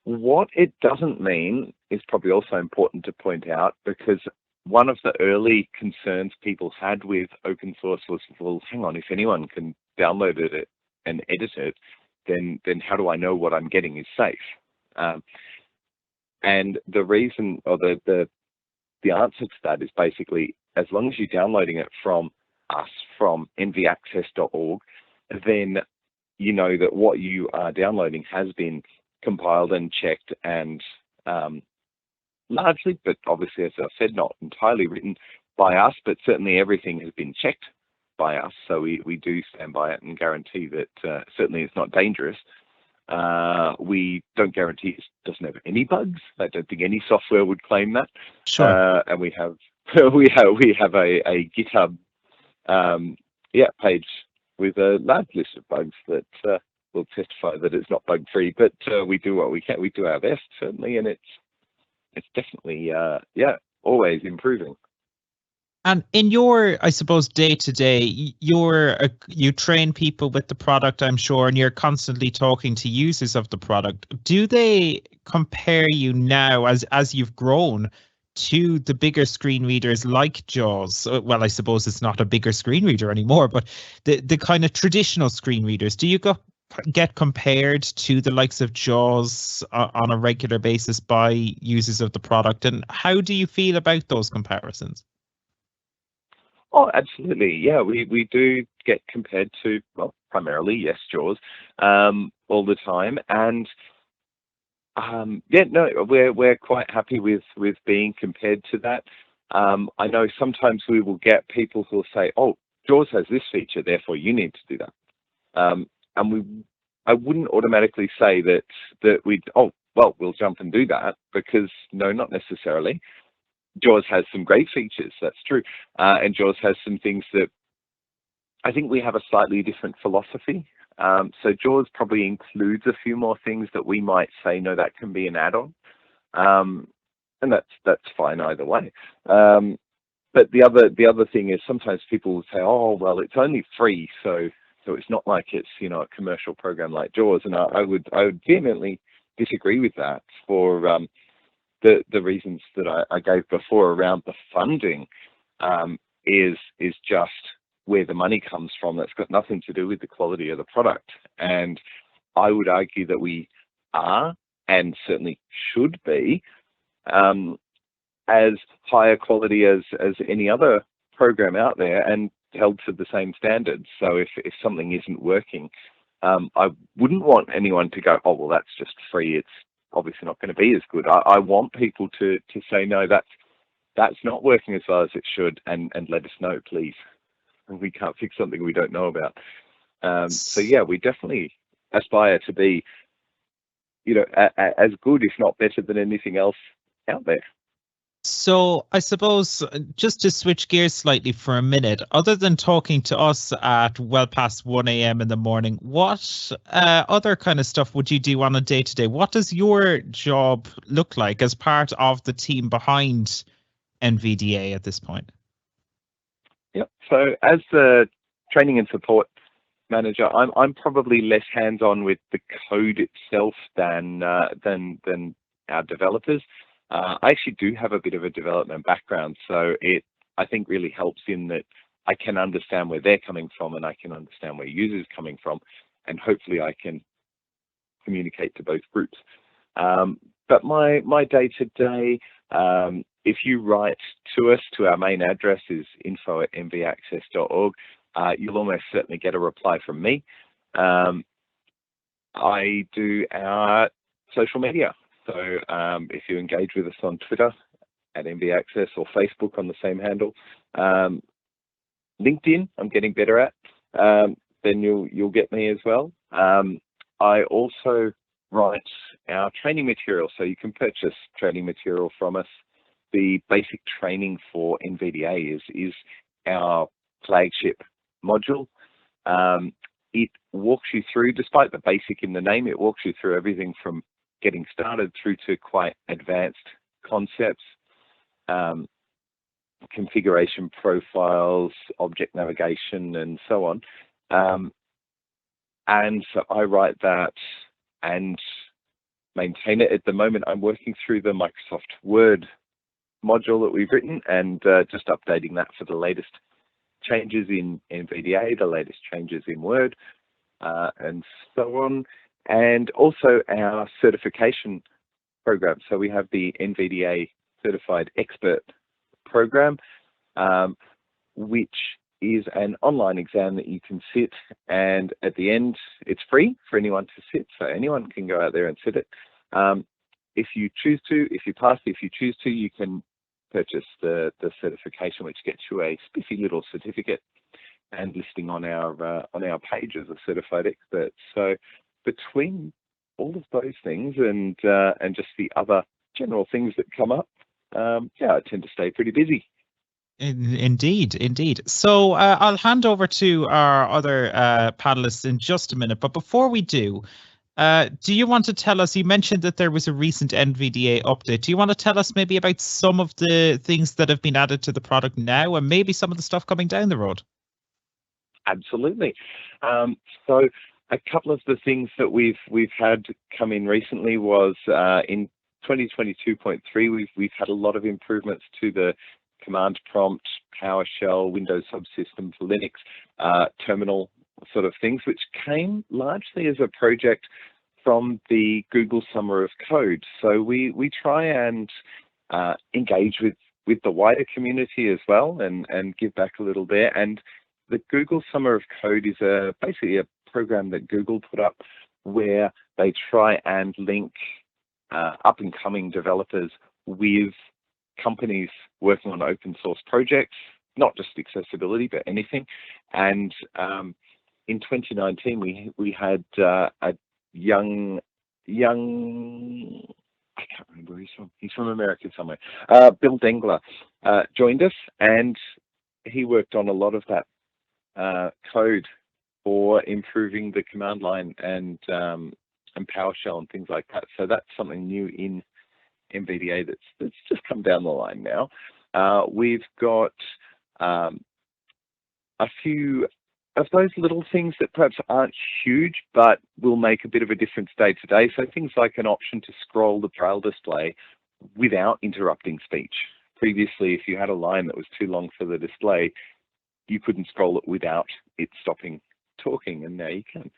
What it doesn't mean is probably also important to point out, because one of the early concerns people had with open source was, well, hang on, if anyone can download it and edit it, then how do I know what I'm getting is safe? And the reason, or the answer to that is basically, as long as you're downloading it from us, from nvaccess.org, then you know that what you are downloading has been compiled and checked, and largely, but obviously, as I said, not entirely written by us, but certainly everything has been checked by us. So we do stand by it and guarantee that certainly it's not dangerous. We don't guarantee it doesn't have any bugs. I don't think any software would claim that. Sure. And we have a GitHub page with a large list of bugs that will testify that it's not bug free. But we do what we can. We do our best, certainly, and it's definitely always improving. And in your, I suppose, day-to-day, you train people with the product, I'm sure, and you're constantly talking to users of the product. Do they compare you now, as you've grown, to the bigger screen readers like JAWS? Well, I suppose it's not a bigger screen reader anymore, but the kind of traditional screen readers. Do you get compared to the likes of JAWS on a regular basis by users of the product? And how do you feel about those comparisons? Oh, absolutely. Yeah, we do get compared to, well, primarily, yes, JAWS, all the time. And we're quite happy with being compared to that. I know sometimes we will get people who will say, oh, JAWS has this feature, therefore you need to do that. And I wouldn't automatically say that we'll jump and do that, because no, not necessarily. JAWS has some great features, that's true. And JAWS has some things that I think we have a slightly different philosophy. So JAWS probably includes a few more things that we might say, no, that can be an add-on. And that's fine either way. But the other thing is, sometimes people will say, oh, well, it's only free, so it's not like it's, a commercial program like JAWS. And I would vehemently disagree with that for the reasons that I gave before around the funding. Is just where the money comes from. That's got nothing to do with the quality of the product. And I would argue that we are, and certainly should be, as higher quality as any other program out there, and held to the same standards. So if something isn't working, I wouldn't want anyone to go, oh, well, that's just free, it's obviously not going to be as good. I want people to say, no, that's not working as well as it should, and let us know, please. And we can't fix something we don't know about. So yeah, we definitely aspire to be, as good, if not better, than anything else out there. So I suppose, just to switch gears slightly for a minute, other than talking to us at well past 1 a.m. in the morning, what other kind of stuff would you do on a day-to-day? What does your job look like as part of the team behind NVDA at this point? Yep. So as the training and support manager, I'm probably less hands-on with the code itself than our developers. I actually do have a bit of a development background, so it, I think, really helps in that I can understand where they're coming from, and I can understand where users are coming from, and hopefully I can communicate to both groups. But my day-to-day, if you write to us, to our main address is info@nvaccess.org, you'll almost certainly get a reply from me. I do our social media. So if you engage with us on Twitter at NVAccess, or Facebook on the same handle, LinkedIn I'm getting better at, then you'll get me as well. I also write our training material. So you can purchase training material from us. The basic training for NVDA is our flagship module. It walks you through, despite the basic in the name, it walks you through everything from getting started through to quite advanced concepts, configuration profiles, object navigation, and so on. And so I write that and maintain it. At the moment, I'm working through the Microsoft Word module that we've written and just updating that for the latest changes in NVDA, the latest changes in Word, and so on. And also our certification program. So we have the NVDA Certified Expert program, which is an online exam that you can sit, and at the end it's free for anyone to sit, so anyone can go out there and sit it. If you choose to, if you pass, if you choose to, you can purchase the certification, which gets you a spiffy little certificate and listing on our page as a certified expert. So between all of those things and just the other general things that come up, yeah, I tend to stay pretty busy. Indeed. So I'll hand over to our other panelists in just a minute. But before we do you want to tell us, you mentioned that there was a recent NVDA update. Do you want to tell us maybe about some of the things that have been added to the product now and maybe some of the stuff coming down the road? Absolutely. So a couple of the things that we've had come in recently was in 2022.3, we've had a lot of improvements to the command prompt, PowerShell, Windows subsystem for Linux, terminal sort of things, which came largely as a project from the Google Summer of Code. So we try and engage with the wider community as well and give back a little there. And the Google Summer of Code is basically a program that Google put up where they try and link up and coming developers with companies working on open source projects, not just accessibility, but anything. And in 2019, we had a young, I can't remember where he's from. He's from America somewhere. Bill Dengler joined us, and he worked on a lot of that code for improving the command line and PowerShell and things like that. So that's something new in NVDA that's just come down the line now. We've got a few of those little things that perhaps aren't huge, but will make a bit of a difference day to day. So things like an option to scroll the braille display without interrupting speech. Previously, if you had a line that was too long for the display, you couldn't scroll it without it stopping talking, and now you can.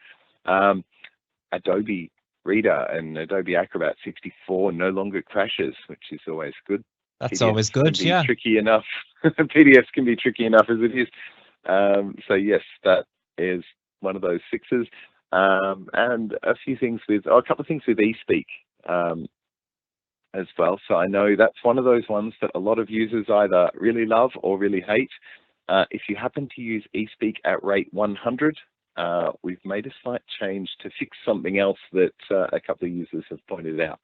Adobe Reader and Adobe Acrobat 64 no longer crashes, which is always good. That's PDFs always good, can be yeah. Tricky enough. PDFs can be tricky enough as it is. So yes, that is one of those fixes. And a couple of things with eSpeak as well. So I know that's one of those ones that a lot of users either really love or really hate. If you happen to use eSpeak at rate 100, we've made a slight change to fix something else that a couple of users have pointed out.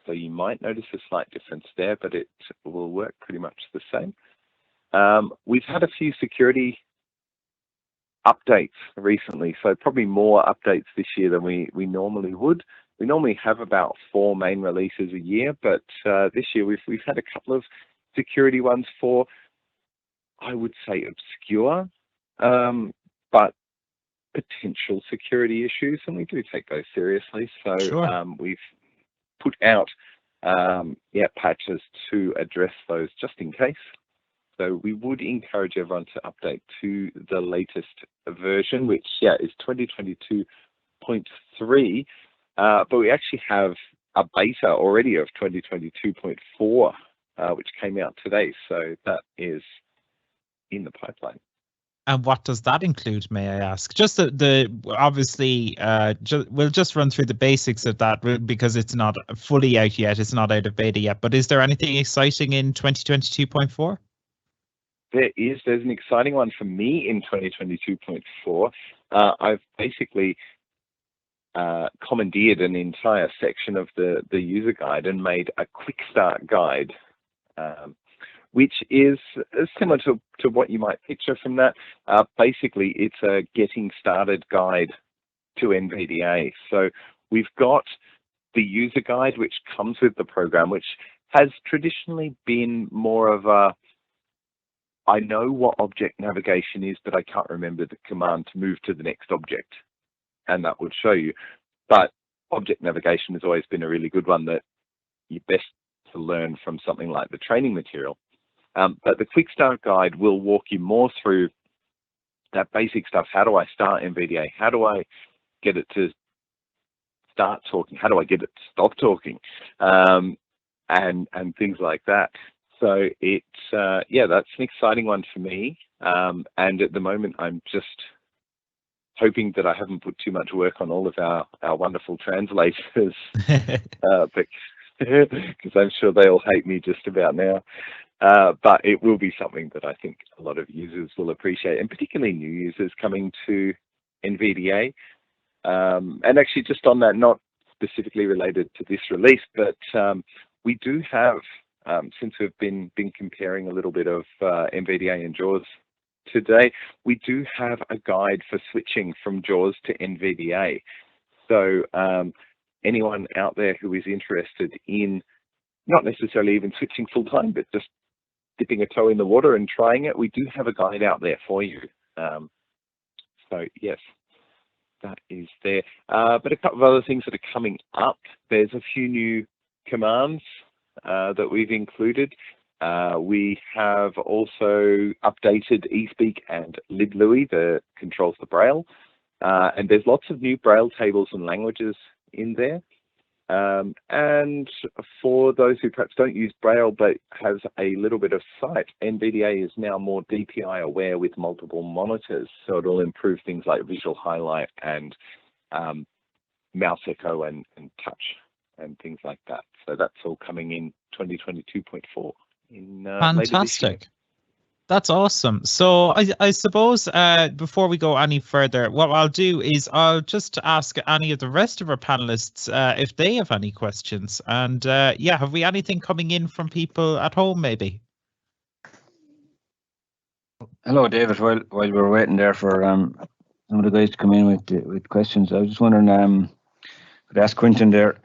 So you might notice a slight difference there, but it will work pretty much the same. We've had a few security updates recently, so probably more updates this year than we normally would. We normally have about 4 main releases a year, but this year we've had a couple of security ones for, I would say, obscure, but potential security issues, and we do take those seriously. So Sure. We've put out patches to address those just in case. So we would encourage everyone to update to the latest version, which is 2022.3, but we actually have a beta already of 2022.4, which came out today. So that is in the pipeline. And what does that include, may I ask? Just obviously, we'll just run through the basics of that because it's not fully out yet. It's not out of beta yet. But is there anything exciting in 2022.4? There's an exciting one for me in 2022.4. I've basically commandeered an entire section of the user guide and made a quick start guide, which is similar to what you might picture from that. Basically, it's a getting started guide to NVDA. So we've got the user guide, which comes with the program, which has traditionally been more of a, I know what object navigation is, but I can't remember the command to move to the next object. And that would show you. But object navigation has always been a really good one that you're best to learn from something like the training material. But the Quick Start Guide will walk you more through that basic stuff. How do I start NVDA? How do I get it to start talking? How do I get it to stop talking? And things like that. So it's, yeah, that's an exciting one for me. And at the moment, I'm just hoping that I haven't put too much work on all of our wonderful translators, because I'm sure they all hate me just about now. But it will be something that I think a lot of users will appreciate, and particularly new users coming to NVDA. And actually, just on that, not specifically related to this release, but we do have, since we've been comparing a little bit of NVDA and JAWS today, we do have a guide for switching from JAWS to NVDA. So anyone out there who is interested in not necessarily even switching full time, but just dipping a toe in the water and trying it, we do have a guide out there for you. So yes, that is there. But a couple of other things that are coming up. There's a few new commands that we've included. We have also updated eSpeak and LibLouis that controls the Braille. And there's lots of new Braille tables and languages in there. And for those who perhaps don't use Braille but has a little bit of sight, NVDA is now more DPI aware with multiple monitors, so it'll improve things like visual highlight and mouse echo and touch and things like that. So that's all coming in 2022.4. Fantastic. That's awesome. So I suppose before we go any further, what I'll do is I'll just ask any of the rest of our panelists if they have any questions. And yeah, have we anything coming in from people at home maybe? Hello, David. While we're waiting there for some of the guys to come in with questions, I was just wondering, could ask Quentin there,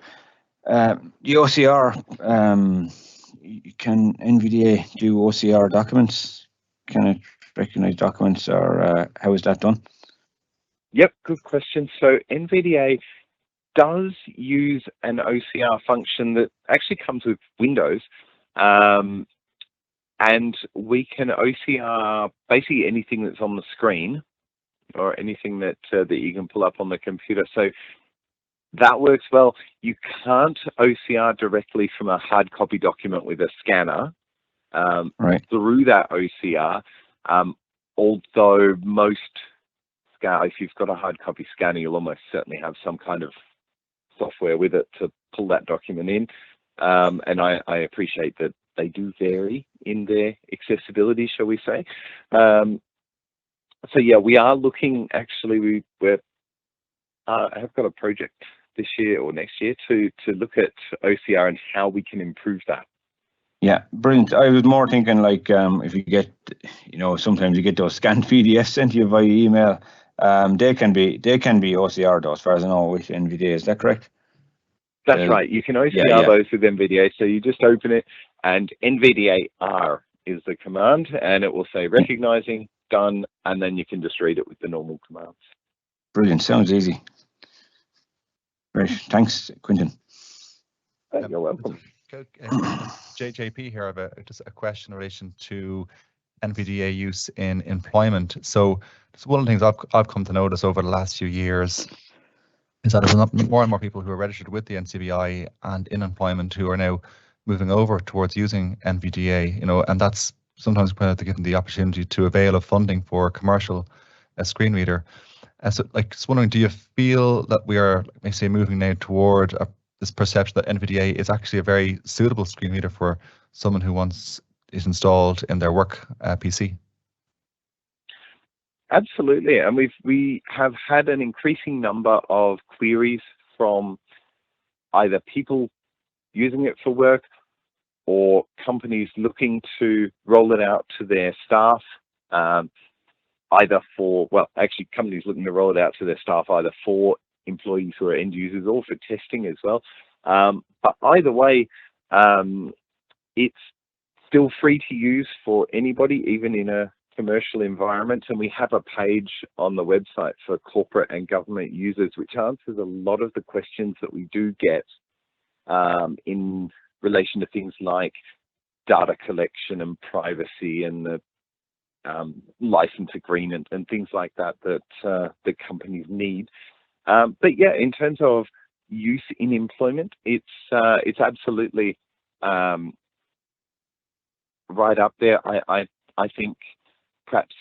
the OCR, can NVDA do OCR documents? Can it recognize documents, or how is that done? Yep, good question. So NVDA does use an OCR function that actually comes with Windows, and we can OCR basically anything that's on the screen or anything that you can pull up on the computer. So that works well. You can't OCR directly from a hard copy document with a scanner. Right. Through that OCR, although most if you've got a hard copy scanner, you'll almost certainly have some kind of software with it to pull that document in. And I appreciate that they do vary in their accessibility, shall we say. So yeah, we are looking, actually, I have got a project this year or next year to look at OCR and how we can improve that. Yeah, brilliant. I was more thinking like if you get, sometimes you get those scanned PDFs sent to you via email. They can be OCR though, as far as I know, with NVDA. Is that correct? That's right. You can OCR those with NVDA. So you just open it, and NVDA-R is the command, and it will say recognizing, done, and then you can just read it with the normal commands. Brilliant. Sounds easy. Great. Thanks, Quentin. You're welcome. JP here. I have just a question in relation to NVDA use in employment. So just one of the things I've come to notice over the last few years is that there's more and more people who are registered with the NCBI and in employment who are now moving over towards using NVDA, and that's sometimes to give them the opportunity to avail of funding for commercial screen reader. So just wondering, do you feel that we are, moving now toward this perception that NVDA is actually a very suitable screen reader for someone who wants it installed in their work PC? Absolutely, and we have had an increasing number of queries from either people using it for work or companies looking to roll it out to their staff, either for, well, actually companies looking to roll it out to their staff either for employees who are end users or for testing as well. But either way, it's still free to use for anybody, even in a commercial environment, and we have a page on the website for corporate and government users which answers a lot of the questions that we do get in relation to things like data collection and privacy and the license agreement and things like that the companies need. But yeah, in terms of use in employment, it's absolutely right up there. I think perhaps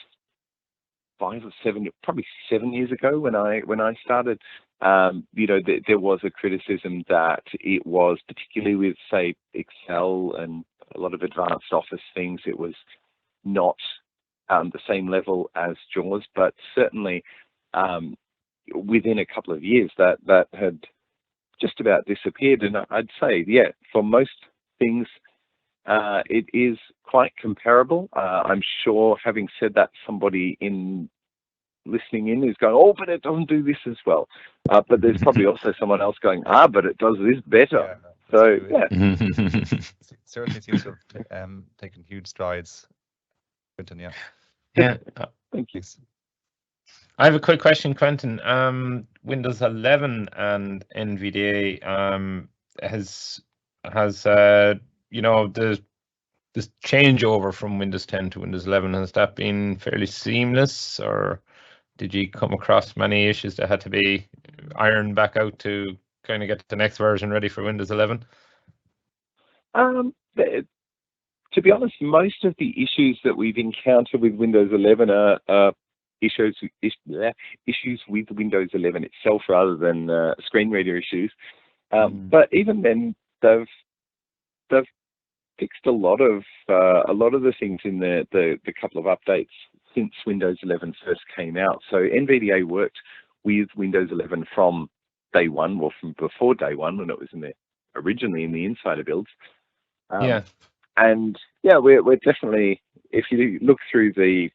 5 or 7, probably 7 years ago when I started, there was a criticism that it was, particularly with, say, Excel and a lot of advanced office things, it was not the same level as JAWS, but certainly within a couple of years that had just about disappeared. And I'd say, yeah, for most things, it is quite comparable. I'm sure, having said that, somebody listening in is going, oh, but it doesn't do this as well. But there's probably also someone else going, but it does this better. Yeah, so, true, yeah. It certainly seems to have taken huge strides, Quentin, yeah. Yeah. Thank you. I have a quick question, Quentin. Windows 11 and Nvda has this changeover from Windows 10 to Windows 11, has that been fairly seamless, or did you come across many issues that had to be ironed back out to kind of get the next version ready for Windows 11? To be honest, most of the issues that we've encountered with Windows 11 are issues with Windows 11 itself rather than screen reader issues. But even then, they've fixed a lot of the things in the couple of updates since Windows 11 first came out. So NVDA worked with Windows 11 from day one, or from before day one when it was originally in the insider builds. Yeah. And yeah, we're definitely, if you look through the,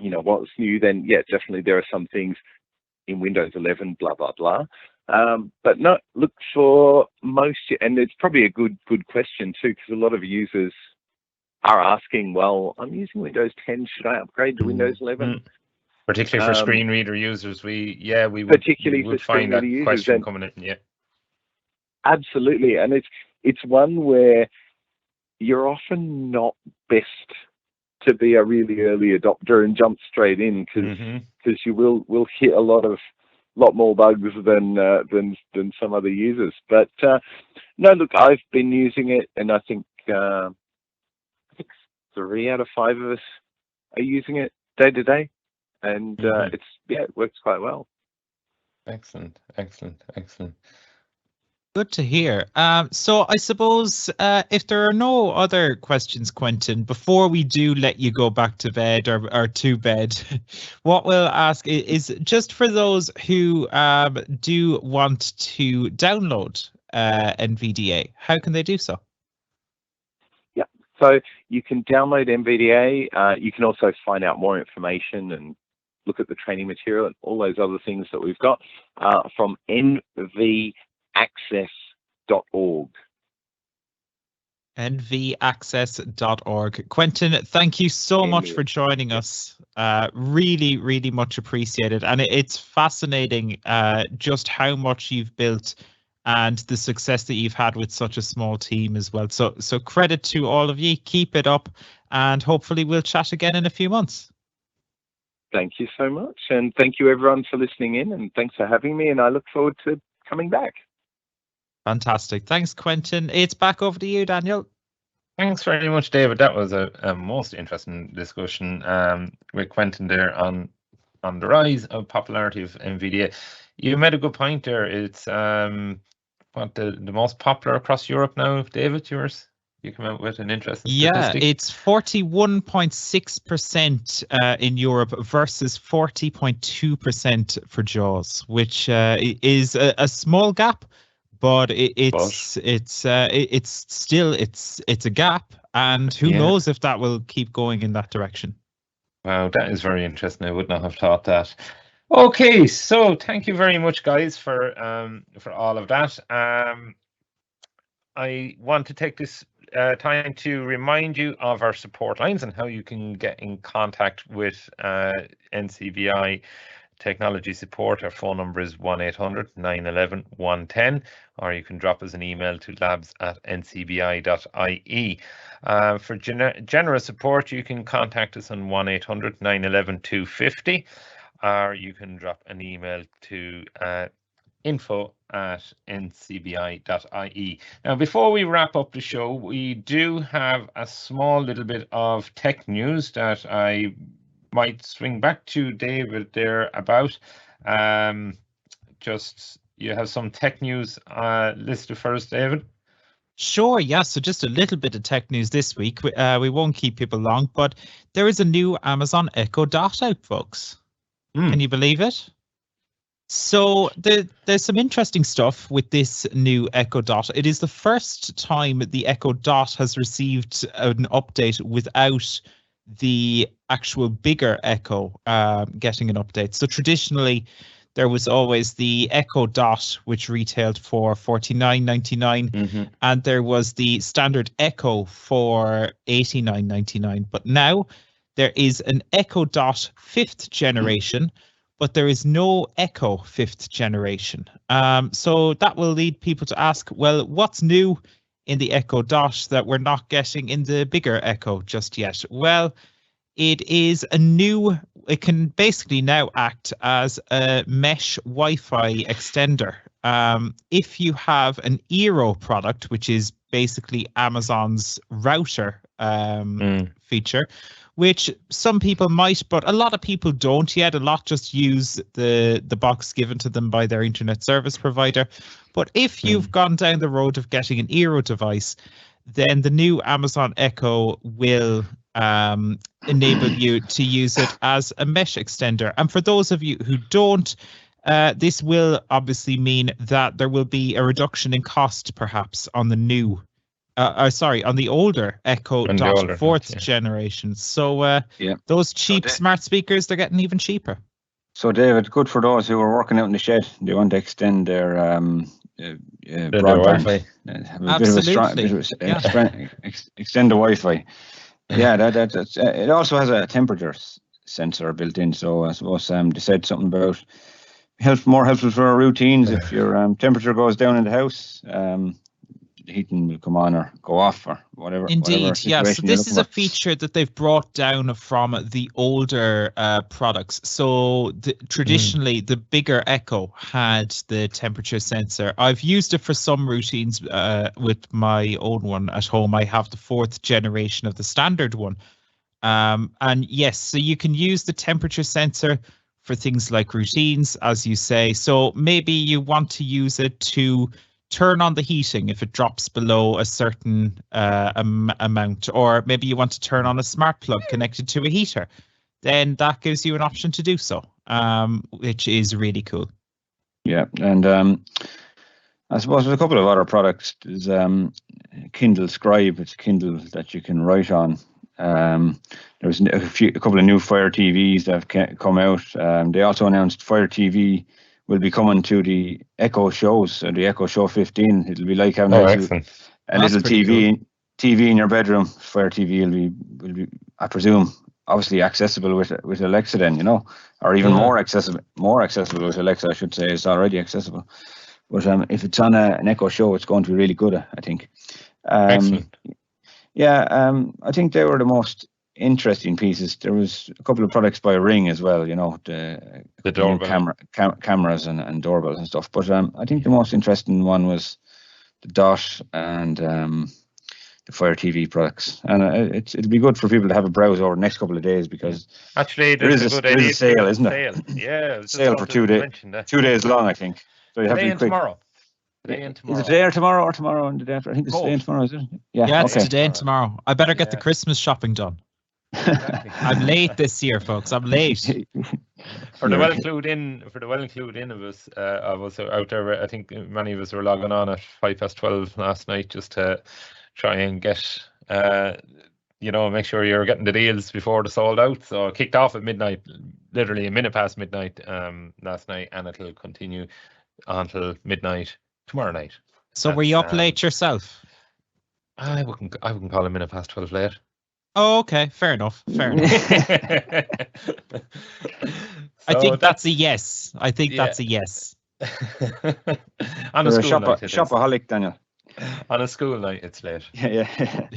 what's new, then yeah, definitely there are some things in Windows 11, blah, blah, blah. But no, look for most, and it's probably a good question too, because a lot of users are asking, well, I'm using Windows 10, should I upgrade to Windows 11? Particularly for screen reader users, we would find that question coming in. Yeah, absolutely, and it's one where you're often not best to be a really early adopter and jump straight in, because you will hit a lot more bugs than some other users. But no, look, I've been using it, and I think 3 out of 5 of us are using it day to day, and it works quite well. Excellent. Good to hear. So I suppose if there are no other questions, Quentin, before we do let you go back to bed or to bed, what we'll ask is just for those who do want to download NVDA, how can they do so? Yeah, so you can download NVDA. You can also find out more information and look at the training material and all those other things that we've got from NVAccess.org. NVAccess.org. Quentin, thank you so much for joining us. Really, really much appreciated. And it's fascinating just how much you've built and the success that you've had with such a small team as well. So credit to all of you. Keep it up, and hopefully we'll chat again in a few months. Thank you so much. And thank you everyone for listening in, and thanks for having me. And I look forward to coming back. Fantastic. Thanks, Quentin. It's back over to you, Daniel. Thanks very much, David. That was a most interesting discussion with Quentin there on the rise of popularity of NVDA. You made a good point there. It's the most popular across Europe now, David, yours? You come out with an interesting Yeah, statistic. it's 41.6% in Europe versus 40.2% for JAWS, which is a small gap, but it's still a gap, and who knows if that will keep going in that direction. Wow, that is very interesting. I would not have thought that. Okay, so thank you very much, guys, for all of that. I want to take this time to remind you of our support lines and how you can get in contact with NCBI Technology Support. Our phone number is 1-800-911-110, or you can drop us an email to labs@ncbi.ie. For general support, you can contact us on 1-800-911-250, or you can drop an email to info@ncbi.ie. Now, before we wrap up the show, we do have a small little bit of tech news that I might swing back to David there about. Just, you have some tech news listed for us, David? Sure, yeah. So just a little bit of tech news this week. We won't keep people long, but there is a new Amazon Echo Dot out, folks. Can you believe it? So there's some interesting stuff with this new Echo Dot. It is the first time the Echo Dot has received an update without the actual bigger Echo getting an update. So traditionally, there was always the Echo Dot, which retailed for $49.99, and there was the standard Echo for $89.99. But now there is an Echo Dot 5th generation, but there is no Echo 5th generation. So that will lead people to ask, well, what's new in the Echo Dot that we're not getting in the bigger Echo just yet? Well, it is it can basically now act as a mesh Wi-Fi extender. If you have an Eero product, which is basically Amazon's router feature, which some people might, but a lot of people don't yet. A lot just use the box given to them by their internet service provider. But if you've gone down the road of getting an Eero device, then the new Amazon Echo will enable you to use it as a mesh extender. And for those of you who don't, this will obviously mean that there will be a reduction in cost perhaps on the new on the older Echo Dot 4th generation. So those cheap smart speakers, they're getting even cheaper. So David, good for those who are working out in the shed. They want to extend their broadband. Absolutely. Extend the Wi-Fi. Yeah, that's it. Also has a temperature sensor built in. So I suppose they said something about more helpful for our routines. If your temperature goes down in the house, the heating will come on or go off or whatever. Indeed, yeah. So this is a feature that they've brought down from the older products. So traditionally, the bigger Echo had the temperature sensor. I've used it for some routines with my own one at home. I have the 4th generation of the standard one. And yes, so you can use the temperature sensor for things like routines, as you say. So maybe you want to use it to turn on the heating if it drops below a certain amount, or maybe you want to turn on a smart plug connected to a heater, then that gives you an option to do so, which is really cool. Yeah, and I suppose there's a couple of other products. There's Kindle Scribe. It's a Kindle that you can write on. There's a couple of new Fire TVs that have come out. They also announced Fire TV will be coming to the Echo shows, so the Echo Show 15. It'll be like having a little TV in your bedroom. Fire TV will be, I presume, obviously accessible with Alexa then, or even more accessible with Alexa, I should say. It's already accessible. But if it's on an Echo show, it's going to be really good, I think. Excellent. Yeah, I think they were the most interesting pieces. There was a couple of products by Ring as well, the doorbell cameras and doorbells and stuff. But I think the most interesting one was the Dot and the Fire TV products. And it'll be good for people to have a browse over the next couple of days, because actually there is a sale, isn't it? Yeah, sale for 2 days. 2 days long, I think. So you have to be quick. Tomorrow. Today and tomorrow. Is it today or tomorrow and the day after? I think it's today and tomorrow, is it? Yeah, it's okay. today and tomorrow. I better get the Christmas shopping done. Exactly. I'm late this year, folks. I'm late. For the well clued in of us out there, I think many of us were logging on at 12:05 last night just to try and get, make sure you're getting the deals before the sold out. So it kicked off at midnight, literally a minute past midnight last night, and it'll continue until midnight tomorrow night. So were you up late yourself? I wouldn't call a minute past 12 late. Oh, okay. Fair enough. So I think that's a yes. That's a yes. On a school night, shopaholic, Daniel. On a school night, it's late. Yeah.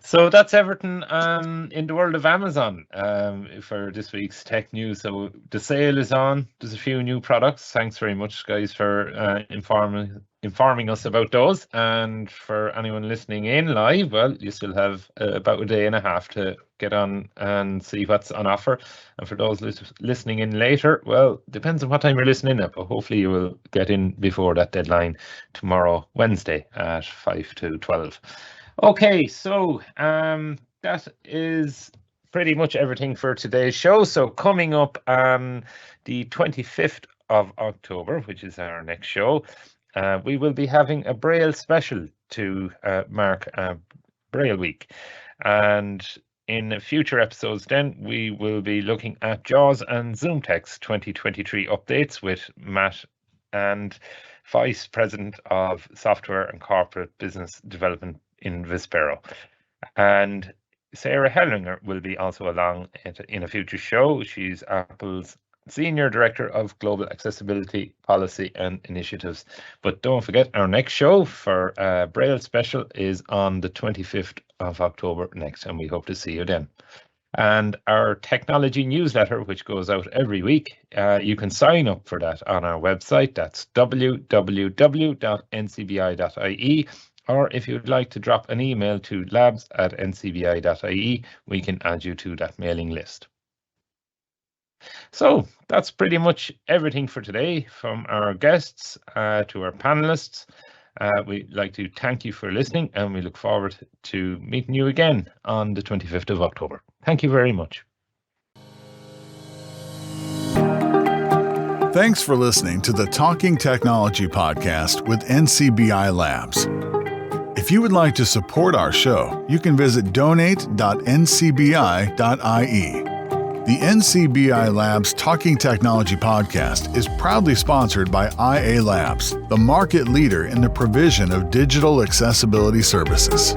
So that's everything in the world of Amazon for this week's tech news. So the sale is on. There's a few new products. Thanks very much, guys, for informing us about those. And for anyone listening in live, well, you still have about a day and a half to get on and see what's on offer. And for those listening in later, well, depends on what time you're listening at, but hopefully you will get in before that deadline tomorrow, Wednesday at 5 to 12. Okay, so that is pretty much everything for today's show. So coming up on the 25th of October, which is our next show, we will be having a Braille special to mark Braille Week. And in future episodes then, we will be looking at JAWS and ZoomText 2023 updates with Matt and Vice President of Software and Corporate Business Development in Vispero. And Sarah Hellinger will be also along in a future show. She's Apple's Senior Director of Global Accessibility Policy and Initiatives. But don't forget, our next show for Braille Special is on the 25th of October next, and we hope to see you then. And our technology newsletter, which goes out every week, you can sign up for that on our website. That's www.ncbi.ie. Or if you'd like to drop an email to labs@ncbi.ie, we can add you to that mailing list. So that's pretty much everything for today from our guests to our panelists. We'd like to thank you for listening, and we look forward to meeting you again on the 25th of October. Thank you very much. Thanks for listening to the Talking Technology podcast with NCBI Labs. If you would like to support our show, you can visit donate.ncbi.ie. The NCBI Labs Talking Technology podcast is proudly sponsored by IA Labs, the market leader in the provision of digital accessibility services.